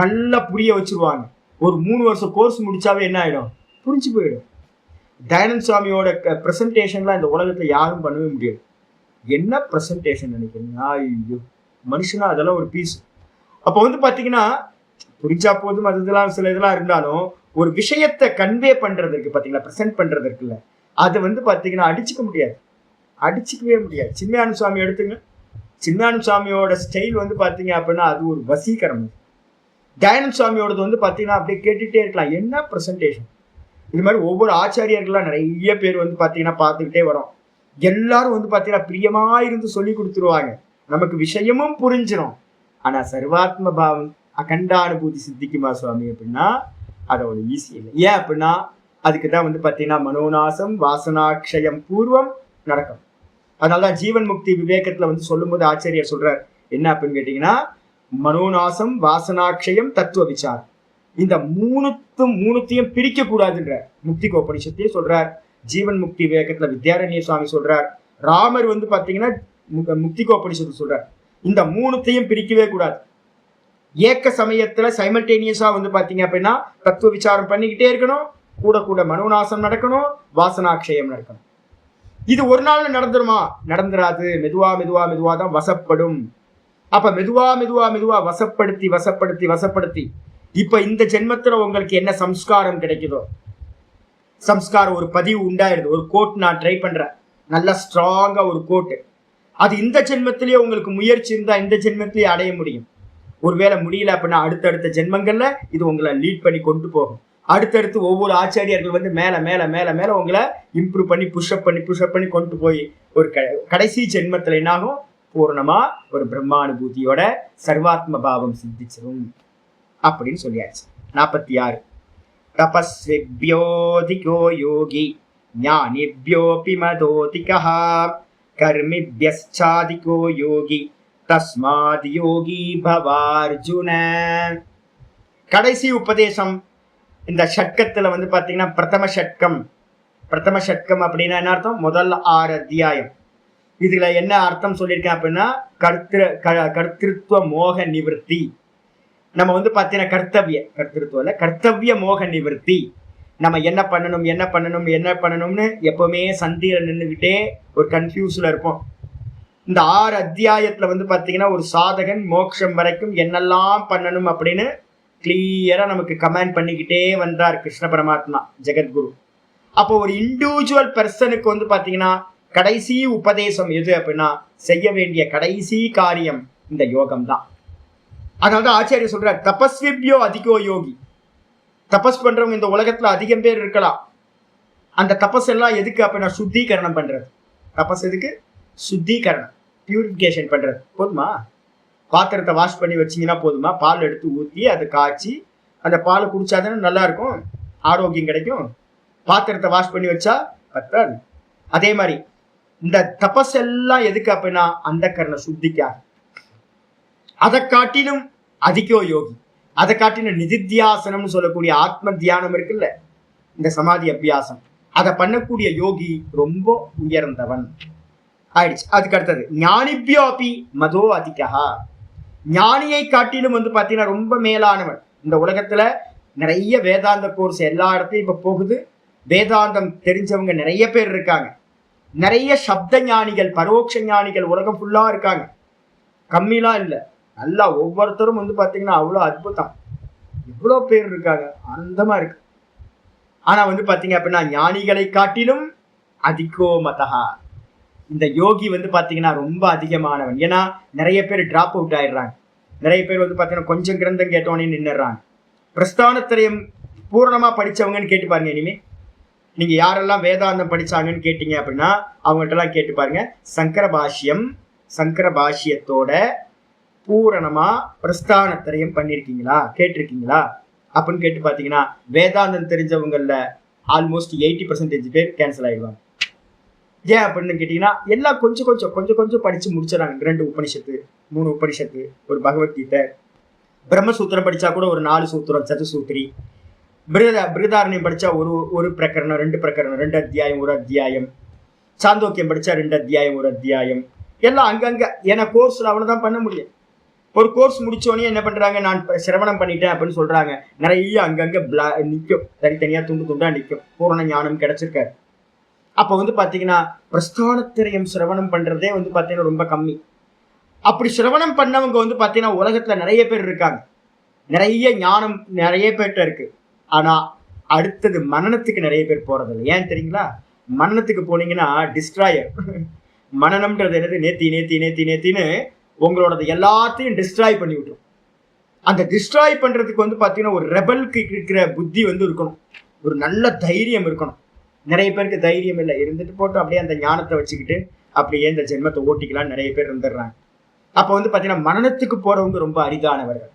நல்லா புரிய வச்சுருவாங்க. ஒரு 3 வருஷம் கோர்ஸ் முடிச்சாவே என்ன ஆகிடும், புரிஞ்சு போயிடும். தயானந்த் சுவாமியோட ப்ரெசன்டேஷன்லாம் இந்த உலகத்தில் யாரும் பண்ணவே முடியாது. என்ன ப்ரெசன்டேஷன் நினைக்கிறீங்க, ஐயோ மனுஷனா அதெல்லாம் ஒரு பீஸ். அப்போ வந்து பார்த்தீங்கன்னா புரிஞ்சா போதும், அது இதெல்லாம் சில இதெல்லாம் இருந்தாலும் ஒரு விஷயத்தை கன்வே பண்ணுறதுக்கு பார்த்தீங்களா, ப்ரெசென்ட் பண்ணுறதுக்குல்ல, அதை வந்து பார்த்தீங்கன்னா அடிச்சுக்க முடியாது, அடிச்சுக்கவே முடியாது. சின்மயானந்த சுவாமி எடுத்துங்க, சின்மயானந்த சுவாமியோட ஸ்டைல் வந்து பார்த்தீங்க அப்படின்னா அது ஒரு வசீகரம். தயானந்த் சுவாமியோடது வந்து பார்த்தீங்கன்னா அப்படியே கேட்டுகிட்டே இருக்கலாம், என்ன ப்ரெசன்டேஷன். இது மாதிரி ஒவ்வொரு ஆச்சாரியர்கள்லாம் நிறைய பேர் வந்து பார்த்தீங்கன்னா பார்த்துக்கிட்டே வரோம். எல்லாரும் வந்து பார்த்தீங்கன்னா பிரியமாக இருந்து சொல்லி கொடுத்துருவாங்க, நமக்கு விஷயமும் புரிஞ்சிடும். ஆனால் சர்வாத்ம பாவம் அகண்டானுபூதி சித்திக்குமா சுவாமி அப்படின்னா அது அவ்வளோ ஈஸி இல்லை. ஏன் அப்படின்னா அதுக்கு தான் வந்து பார்த்தீங்கன்னா மனோநாசம் வாசனாட்சயம் பூர்வம் நடக்கும். அதனால தான் ஜீவன் முக்தி விவேகத்தில் வந்து சொல்லும்போது ஆச்சாரியர் சொல்றார் என்ன அப்படின்னு கேட்டிங்கன்னா, மனோநாசம் வாசனாட்சயம் தத்துவ விசாரம், இந்த மூணுத்தையும் பிரிக்க கூடாதுன்ற முக்தி உபனிஷத்தையும் சொல்றார். ஜீவன் முக்தி விவேகத்துல வித்யாரண்ய சுவாமி சொல்றார். ராமர் வந்து பாத்தீங்கன்னா முக்தி உபனிஷத்து சொல்றார், இந்த மூணுத்தையும் பிரிக்கவே கூடாது. ஏக்க சமயத்துல சைமல்டேனியஸா வந்து பாத்தீங்க அப்படின்னா தத்துவ விசாரம் பண்ணிக்கிட்டே இருக்கணும், கூட கூட மனோநாசம் நடக்கணும், வாசனாட்சயம் நடக்கணும். இது ஒரு நாள் நடந்துருமா, நடந்துராது. மெதுவா மெதுவா மெதுவா தான் வசப்படும். அப்ப மெதுவா மெதுவா மெதுவா வசப்படுத்தி வசப்படுத்தி வசப்படுத்தி இப்ப இந்த ஜென்மத்துல உங்களுக்கு என்ன சம்ஸ்காரம் கிடைக்குதோ, சம்ஸ்காரம் ஒரு பதிவு உண்டாயிருது. ஒரு கோட் நான் ட்ரை பண்றேன், நல்லா ஸ்ட்ராங்கா ஒரு கோட்டு, அது இந்த ஜென்மத்திலேயே உங்களுக்கு முயற்சி இருந்தா இந்த ஜென்மத்திலேயே அடைய முடியும். ஒருவேளை முடியல அப்படின்னா அடுத்தடுத்த ஜென்மங்கள்ல இது உங்களை லீட் பண்ணி கொண்டு போகும். அடுத்தடுத்து ஒவ்வொரு ஆச்சாரியர்கள் வந்து மேல மேல மேல மேல உங்களை இம்ப்ரூவ் பண்ணி புஷ்அப் பண்ணி கொண்டு போய் ஒரு கடைசி ஜென்மத்துல என்னாகும், பூர்ணமா ஒரு பிரம்மானுபூதியோட சர்வாத்ம பாவம் சித்திச்சிடும் அப்படின்னு சொல்லியாச்சு. 46 தபஸ்விப்யோதிகோ யோகி ஞானிப்யோபி மதோதிகஹ கர்மிப்யஸ்சாதிகோ யோகி தஸ்மாத் யோகி பவார்ஜுன. கடைசி உபதேசம் இந்த ஷட்கத்துல வந்து பாத்தீங்கன்னா பிரதம ஷட்கம் அப்படின்னா என்ன அர்த்தம், முதல் 6 அத்தியாயம். இதுல என்ன அர்த்தம் சொல்லியிருக்கேன் அப்படின்னா கர்த்திருவ மோக நிவர்த்தி. நம்ம வந்து பார்த்தீங்கன்னா கர்த்தவிய மோக நிவர்த்தி. நம்ம என்ன பண்ணணும்னு எப்பவுமே சந்தியில நின்றுகிட்டே ஒரு கன்ஃபியூஸ்ல இருப்போம். இந்த 6 அத்தியாயத்துல வந்து பார்த்தீங்கன்னா ஒரு சாதகன் மோட்சம் வரைக்கும் என்னெல்லாம் பண்ணணும் அப்படின்னு கிளியரா நமக்கு கமெண்ட் பண்ணிக்கிட்டே வந்தார் கிருஷ்ண பரமாத்மா ஜெகத்குரு. அப்போ ஒரு இண்டிவிஜுவல் பர்சனுக்கு வந்து பார்த்தீங்கன்னா கடைசி உபதேசம் எது அப்படின்னா செய்ய வேண்டிய கடைசி காரியம் இந்த யோகம் தான். அதனால ஆச்சாரியர் சொல்றார் தபஸ்விப்யோ அதிகோ யோகி. தபஸ் பண்றவங்க இந்த உலகத்துல அதிகம் பேர் இருக்கலாம். அந்த தபஸ் எல்லாம் எதுக்கு அப்படின்னா சுத்திகரணம் பண்றது. தபஸ் எதுக்கு, சுத்திகரணம், பியூரிஃபிகேஷன் பண்றது. போதுமா, பாத்திரத்தை வாஷ் பண்ணி வச்சிங்கன்னா போதுமா, பால் எடுத்து ஊற்றி அதை காய்ச்சி அந்த பாலை குடிச்சாதானே நல்லா இருக்கும், ஆரோக்கியம் கிடைக்கும். பாத்திரத்தை வாஷ் பண்ணி வச்சா பத்தாது. அதே மாதிரி இந்த தபஸ் எல்லாம் எதுக்கு அப்படின்னா அந்த கரண சுத்திக்காக. அதை காட்டிலும் அதிகோ யோகி, அதை காட்டிலும் நிதித்தியாசனம்னு சொல்லக்கூடிய ஆத்ம தியானம் இருக்குல்ல, இந்த சமாதி அபியாசம், அதை பண்ணக்கூடிய யோகி ரொம்ப உயர்ந்தவன் ஆயிடுச்சு. அதுக்கு அடுத்தது ஞானிபியோபி மதோ அதிகா. ஞானியை காட்டிலும் வந்து பார்த்தீங்கன்னா ரொம்ப மேலானவன். இந்த உலகத்துல நிறைய வேதாந்த கோர்ஸ் எல்லா இடத்துலையும் இப்ப போகுது. வேதாந்தம் தெரிஞ்சவங்க நிறைய பேர் இருக்காங்க. நிறைய சப்த ஞானிகள், பரோட்ச ஞானிகள் உலகம் ஃபுல்லா இருக்காங்க. கம்மிலாம் இல்லை, நல்லா ஒவ்வொருத்தரும் வந்து பார்த்தீங்கன்னா அவ்வளோ அற்புதம், இவ்வளோ பேர் இருக்காங்க, ஆனந்தமா இருக்கு. ஆனா வந்து பார்த்தீங்க அப்படின்னா ஞானிகளை காட்டிலும் அதிகோ மதஹா, இந்த யோகி வந்து பார்த்தீங்கன்னா ரொம்ப அதிகமானவன். ஏன்னா நிறைய பேர் டிராப் அவுட் ஆயிடுறாங்க. நிறைய பேர் வந்து பார்த்தீங்கன்னா கொஞ்சம் கிரந்தம் கேட்டோன்னே நின்றுடுறாங்க. பிரஸ்தானத்திரயம் பூரணமா படிச்சவங்கன்னு கேட்டு பாருங்க. இனிமே நீங்க யாரெல்லாம் வேதாந்தம் படிச்சாங்கன்னு கேட்டீங்க அப்படின்னா அவங்கள்ட்ட எல்லாம் கேட்டு பாருங்க. சங்கர பாஷ்யத்தோட பூரணமா பிரஸ்தானத்திரயம் பண்ணிருக்கீங்களா, கேட்டிருக்கீங்களா அப்படின்னு கேட்டு பாத்தீங்கன்னா வேதாந்தம் தெரிஞ்சவங்கல ஆல்மோஸ்ட் 80% பேர் கேன்சல் ஆயிடுவாங்க. ஏன் அப்படின்னு கேட்டீங்கன்னா எல்லாம் கொஞ்சம் கொஞ்சம் படிச்சு முடிச்சிடறாங்க. 2 உபனிஷத்து, 3 உபனிஷத்து, ஒரு பகவத்கீதை, பிரம்மசூத்திரம் படிச்சா கூட ஒரு 4 சூத்திரம், சதுசூத்திரி, பிருதாரண்யம் படிச்சா ஒரு பிரகரணம், 2 பிரகரணம், 2 அத்தியாயம், 1 அத்தியாயம், சாந்தோக்கியம் படிச்சா 2 அத்தியாயம், 1 அத்தியாயம், எல்லாம் அங்கங்க. ஏன்னா கோர்ஸ்ல அவ்வளவுதான் பண்ண முடியும். ஒரு கோர்ஸ் முடிச்சோடனே என்ன பண்றாங்க, நான் சிரவணம் பண்ணிட்டேன் அப்படின்னு சொல்றாங்க. நிறைய அங்கங்க நிற்கும், தனித்தனியா துண்டா நிற்கும். பூரண ஞானம் கிடைச்சிருக்காரு. அப்ப வந்து பாத்தீங்கன்னா பிரஸ்தானத்திரயம் சிரவணம் பண்றதே வந்து பாத்தீங்கன்னா ரொம்ப கம்மி. அப்படி சிரவணம் பண்ணவங்க வந்து பாத்தீங்கன்னா உலகத்துல நிறைய பேர் இருக்காங்க. நிறைய ஞானம் நிறைய பேர்கிட்ட இருக்கு. ஆனா அடுத்தது மனனத்துக்கு நிறைய பேர் போறதில்லை. ஏன் தெரியுங்களா? மனனத்துக்கு போனீங்கன்னா டிஸ்ட்ராயர். மனனம்ன்றது என்னது? நேத்தின்னு உங்களோட எல்லாத்தையும் டிஸ்ட்ராய் பண்ணி விட்டுரும். அந்த டிஸ்ட்ராய் பண்றதுக்கு வந்து பாத்தீங்கன்னா ஒரு ரெபலுக்கு இருக்கிற புத்தி வந்து இருக்கணும், ஒரு நல்ல தைரியம் இருக்கணும். நிறைய பேருக்கு தைரியம் இல்லை, இருந்துட்டு போட்டு அப்படியே அந்த ஞானத்தை வச்சுக்கிட்டு அப்படியே இந்த ஜென்மத்தை ஓட்டிக்கலாம் நிறைய பேர் இருந்துடுறாங்க. அப்ப வந்து பாத்தீங்கன்னா மனனத்துக்கு போறவங்க ரொம்ப அரிதானவர்கள்.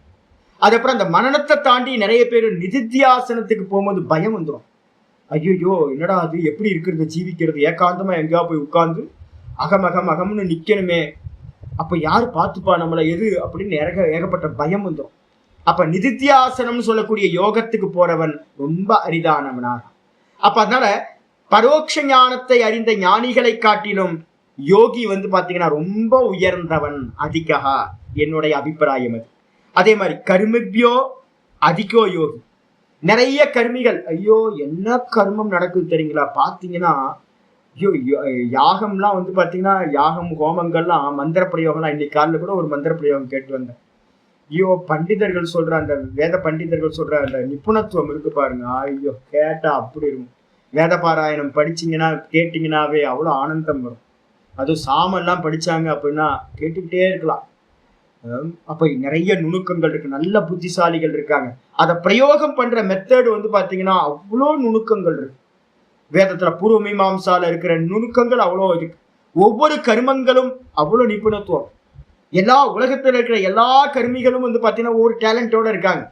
அதுக்கப்புறம் அந்த மனனத்தை தாண்டி நிறைய பேர் நிதித்தியாசனத்துக்கு போகும்போது பயம் வந்துடும். ஐயோ என்னடா அது, எப்படி இருக்கிறது ஜீவிக்கிறது, ஏகாந்தமா எங்கேயா போய் உட்கார்ந்து அகம்னு நிக்கணுமே, அப்ப யாரு பார்த்துப்பா நம்மளை, எது அப்படின்னு ஏகப்பட்ட பயம் வந்துடும். அப்ப நிதித்தியாசனம்னு சொல்லக்கூடிய யோகத்துக்கு போறவன் ரொம்ப அரிதானவனா. அப்ப அதனால பரோட்ச ஞானத்தை அறிந்த ஞானிகளை காட்டிலும் யோகி வந்து பாத்தீங்கன்னா ரொம்ப உயர்ந்தவன், அதிகா, என்னுடைய அபிப்பிராயம் அது. அதே மாதிரி கர்மபியோ அதிகோ யோகி. நிறைய கர்மிகள், ஐயோ என்ன கர்மம் நடக்குது தெரியுங்களா, பாத்தீங்கன்னா ஐயோ யாகம்லாம் வந்து பாத்தீங்கன்னா யாகம் ஹோமங்கள்லாம் மந்திர பிரயோகம்லாம், இன்னைக்கு காலையில் கூட ஒரு மந்திர பிரயோகம் கேட்டு வந்தேன். ஐயோ பண்டிதர்கள் சொல்ற அந்த வேத பண்டிதர்கள் சொல்ற அந்த நிபுணத்துவம் இருக்கு பாருங்க, ஐயோ கேட்டா அப்படி இருக்கும். வேத பாராயணம் படிச்சீங்கன்னா கேட்டீங்கன்னாவே அவ்வளவு ஆனந்தம் வரும். அதுவும் சாமெல்லாம் படிச்சாங்க அப்படின்னா கேட்டுக்கிட்டே இருக்கலாம். அப்ப நிறைய நுணுக்கங்கள் இருக்கு, நல்ல புத்திசாலிகள் இருக்காங்க. அதை பிரயோகம் பண்ற மெத்தட் வந்து பாத்தீங்கன்னா அவ்வளோ நுணுக்கங்கள் இருக்கு. வேதத்துல பூர்வ மீமாம்சால இருக்கிற நுணுக்கங்கள் அவ்வளோ இருக்கு. ஒவ்வொரு கர்மங்களும் அவ்வளோ நிபுணத்துவம். எல்லா உலகத்துல இருக்கிற எல்லா கர்மிகளும் வந்து பாத்தீங்கன்னா ஒரு டேலண்டோட இருக்காங்க.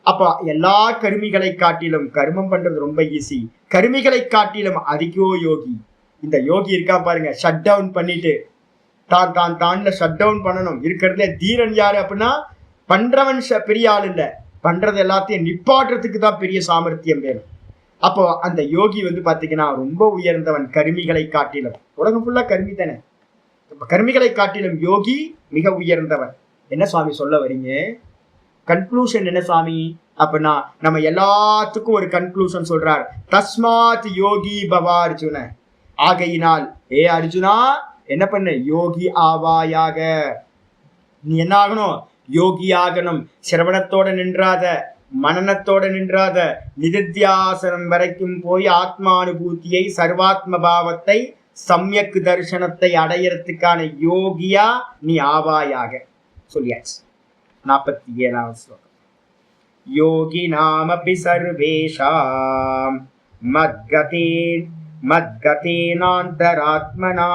அப்ப எல்லா கர்மிகளை காட்டிலும் கர்மம் பண்றது ரொம்ப ஈஸி. கர்மிகளை காட்டிலும் அதிகோ யோகி. இந்த யோகி இருக்கா பாருங்க, ஷட் டவுன் பண்ணிட்டு தான்ல ஷட் டவுன் பண்ணணும். இருக்கிறதுல தீரன் யாரு அப்படின்னா பண்றவன் பெரிய ஆள் இல்ல, பண்றது எல்லாத்தையும் நிப்பாட்டுறதுக்கு தான் பெரிய சாமர்த்தியம் வேணும். அப்போ அந்த யோகி வந்து பாத்தீங்கன்னா ரொம்ப உயர்ந்தவன் கர்மிகளை காட்டிலும். உலகம் ஃபுல்லா கர்மி தானே, கர்மிகளை காட்டிலும் யோகி மிக உயர்ந்தவன். என்ன சுவாமி சொல்ல வரீங்க? கன்க்ளூஷன் என்ன சுவாமி அப்படின்னா நம்ம எல்லாத்துக்கும் ஒரு கன்க்ளூஷன் சொல்றார். தஸ்மாத் யோகி பவா அர்ஜுன. ஆகையினால் ஏ அர்ஜுனா என்ன பண்ண, யோகி ஆவாயாக. நீ என்ன ஆகணும்? யோகி ஆகணும். சிரவணத்தோட நின்றாத, மனநத்தோட நின்றாத, நிதித்தியாசனம் வரைக்கும் போய் ஆத்மானுபூதியை, சர்வாத்ம பாவத்தை, சம்யக் தர்சனத்தை அடையறதுக்கான யோகியா நீ ஆவாயாக சொல்லியாச்சு. 47வது ஸ்லோகம். யோகி நாமபி சர்வேஷாம் மத்கதேனாந்தராத்மனா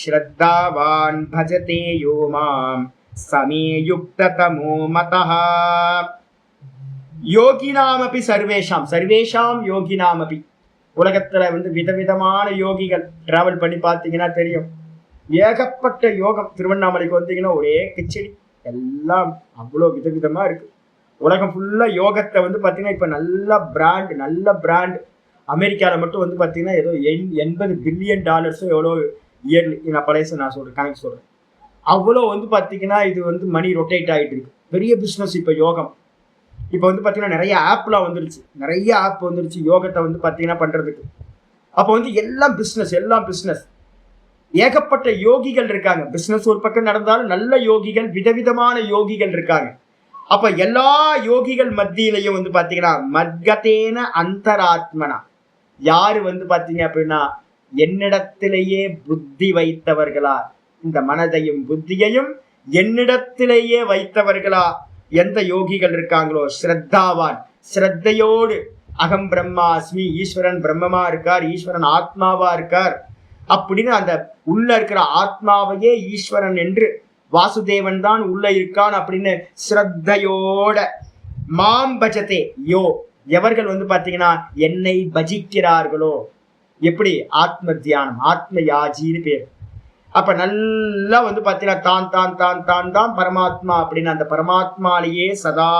ஸ்ரத்தாவான் பஜதே யோ மாம் சமே யுக்ததமோ மதஹ. யோகினாமபி சர்வேஷாம், சர்வேஷாம் யோகினாமபி. உலகத்துல வந்து விதவிதமான யோகிகள் டிராவல் பண்ணி பார்த்தீங்கன்னா தெரியும். ஏகப்பட்ட யோகம். திருவண்ணாமலைக்கு வந்தீங்கன்னா ஒரே கிச்சடி, எல்லாம் அவ்வளோ விதவிதமா இருக்கு. உலகம் ஃபுல்லா யோகத்தை வந்து பாத்தீங்கன்னா இப்ப நல்ல பிராண்ட். அமெரிக்கால மட்டும் வந்து பாத்தீங்கன்னா ஏதோ $80 பில்லியன் எவ்வளோ இயர்லி, நான் பழைய நான் சொல்றேன், கணக்கு சொல்றேன். அவ்வளோ வந்து பாத்தீங்கன்னா இது வந்து மணி ரொட்டேட் ஆகிட்டு இருக்கு. பெரிய பிஸ்னஸ் இப்ப யோகம். இப்ப வந்து பாத்தீங்கன்னா நிறைய ஆப்லாம் வந்துருச்சு, யோகத்தை வந்து பாத்தீங்கன்னா பண்றதுக்கு. அப்ப வந்து எல்லாம் பிஸ்னஸ். ஏகப்பட்ட யோகிகள் இருக்காங்க. பிசினஸ் ஒரு பக்கம் நடந்தாலும் நல்ல யோகிகள், விதவிதமான யோகிகள் இருக்காங்க. அப்ப எல்லா யோகிகள் மத்தியிலையும் வந்து பாத்தீங்கன்னா மத்கதேன அந்தராத்மனா, யாரு வந்து பாத்தீங்க அப்படின்னா என்னிடத்திலேயே புத்தி வைத்தவர்களா, இந்த மனதையும் புத்தியையும் என்னிடத்திலேயே வைத்தவர்களா எந்த யோகிகள் இருக்காங்களோ, ஸ்ரத்தாவான், ஸ்ரத்தையோடு, அகம் பிரம்மாஸ்மி, ஈஸ்வரன் பிரம்மமா இருக்கார், ஈஸ்வரன் ஆத்மாவா இருக்கார் அப்படின்னு அந்த உள்ள இருக்கிற ஆத்மாவையே ஈஸ்வரன் என்று வாசுதேவன் தான் உள்ள இருக்கான் அப்படின்னு ஸ்ரத்தையோட மாம் பஜதே யோ, எவர்கள் வந்து பாத்தீங்கன்னா என்னை பஜிக்கிறார்களோ, எப்படி ஆத்ம தியானம், ஆத்ம யாஜின்னு பேர். அப்ப நல்லா வந்து பாத்தீங்கன்னா தான் தான் தான் தான் தான் பரமாத்மா அப்படின்னு அந்த பரமாத்மாலேயே சதா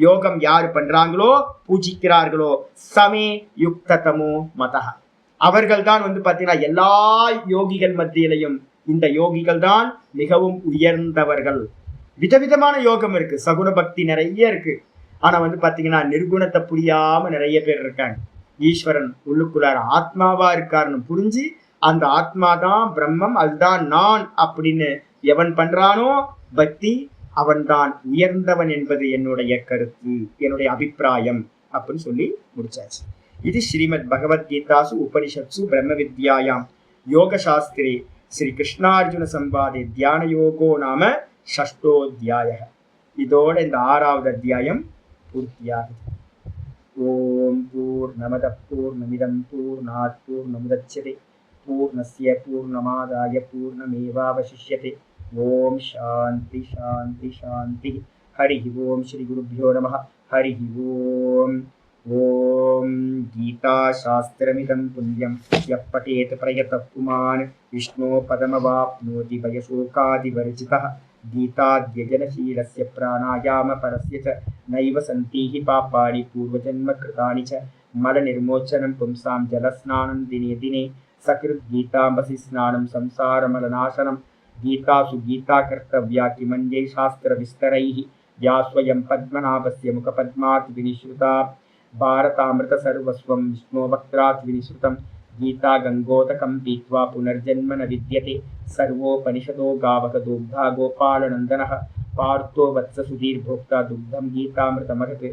யோகம் யாரு பண்றாங்களோ, பூஜிக்கிறார்களோ, சமே யுக்ததமோ மதஹ, அவர்கள் தான் வந்து பாத்தீங்கன்னா எல்லா யோகிகள் மத்தியிலையும் இந்த யோகிகள் தான் மிகவும் உயர்ந்தவர்கள். விதவிதமான யோகம் இருக்கு, சகுன பக்தி நிறைய இருக்கு. ஆனா வந்து பாத்தீங்கன்னா நிர்குணத்தை புரியாம நிறைய பேர் இருக்காங்க. ஈஸ்வரன் உள்ளுக்குள்ளார ஆத்மாவா இருக்காருன்னு புரிஞ்சு அந்த ஆத்மாதான் பிரம்மம், அதுதான் நான் அப்படின்னு எவன் பண்றானோ பக்தி, அவன் தான் உயர்ந்தவன் என்பது என்னுடைய கருத்து, என்னுடைய அபிப்பிராயம் அப்படின்னு சொல்லி முடிச்சாச்சு. இது ஸ்ரீமத் பகவத்கீதாசு உபனிஷத்சு பிரம்ம வித்யாயாம் யோக சாஸ்திரே ஸ்ரீ கிருஷ்ணார்ஜுன சம்பாதே தியான யோகோ நாம ஷஷ்டோத்யாய. இதோட இந்த 6வது அத்தியாயம் பூர்த்தியாகுது. ஓம் பூர்ணமத பூர்ணமிதம் பூர்ணாத் பூர்ணமுதச்யதே பூர்ணஸ்ய பூர்ணமாதாய பூர்ணமேவாவசிஷ்யதே. ஓம் சாந்தி சாந்தி சாந்தி. ஹரி ஓம். ஸ்ரீ குருभ्यो நமः. ஹரி ஓம். ஓம் கீதா சாஸ்திரமிதம் புண்ணியம் யः படேத் பிரயதः புமான் விஷ்ணோ பதமவாப்னோதி பயசோகாதிவர்ஜிதः. கீதாத்யஜனசீலஸ்ய பிராணாயாம பரஸ்ய ச நைவ சந்தீஹி பாப்பாணி பூர்வஜன்ம கிருதானி ச மலநிர்மோச்சனம் பும்சாம் ஜலஸ்நானம் தினே தினே சகிருத் கீதாம்பசி ஸ்நானம் சம்சாரமலநாசனம். கீதாசு கீதா கர்த்தவ்யா கிமன்யை சாஸ்திர விஸ்தரைஹி யா ஸ்வயம் பத்மநாபஸ்ய முகபத்மாத் வினிஸ்ருதா. பாரதாமிருத சர்வஸ்வம் விஷ்ணோ வக்த்ராத் வினிஸ்ருதம். கீதா கங்கோதகம் பீத்வா புனர்ஜன்ம ந வித்யதே. சர்வோபனிஷதோ காவக துக்தா கோபாலநந்தனः. பார்த்தோ வத்ச சுதீர்போக்தா துக்தம் கீதாமிருதமகத்.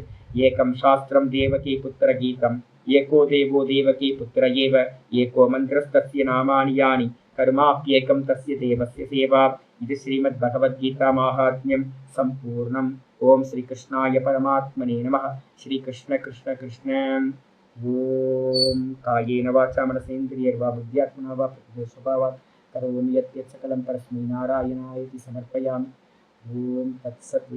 ஏகம் சாஸ்திரம் தேவகீ புத்திர கீதம் ஏகோ தேவோ தேவகீ புத்திர ஏவ. ஏகோ மந்திரஸ்தஸ்ய நாமானி யானி கர்மாப்யேகம் தஸ்ய தேவஸ்ய சேவா. இது ஸ்ரீமத் பகவத்கீதா மாஹாத்மியம் சம்பூர்ணம். ஓம் ஸ்ரீ கிருஷ்ணாய பரமாத்மனே நமः. ஸ்ரீ கிருஷ்ண கிருஷ்ண கிருஷ்ண. ஓம் காயேன வாசா மனசேந்திரியர்வா புத்யாத்மனா வா பிரகிருதே ஸ்வபாவாத் கரோமி யத் யத் சகலம் பரஸ்மை நாராயணாயேதி சமர்ப்பயாமி. ஓம் தத்சத்.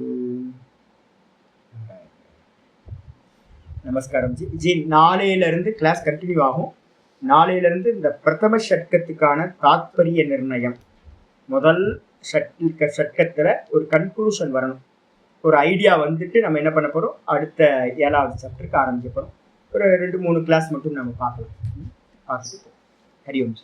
நமஸ்காரம் ஜி. ஜி நாளையிலிருந்து கிளாஸ் கண்டினியூ ஆகும். நாளையிலிருந்து இந்த பிரதம ஷட்கத்துக்கான தாத்பரிய நிர்ணயம், முதல் ஷட்கத்துல ஒரு கன்க்ளூஷன் வரணும், ஒரு ஐடியா வந்துட்டு நம்ம என்ன பண்ண போறோம், அடுத்த 7வது சாப்டருக்கு ஆரம்பிக்க போறோம். ஒரு 2-3 கிளாஸ் மட்டும் நம்ம பார்க்கலாம். பார்த்துட்டு ஹரி ஓம்.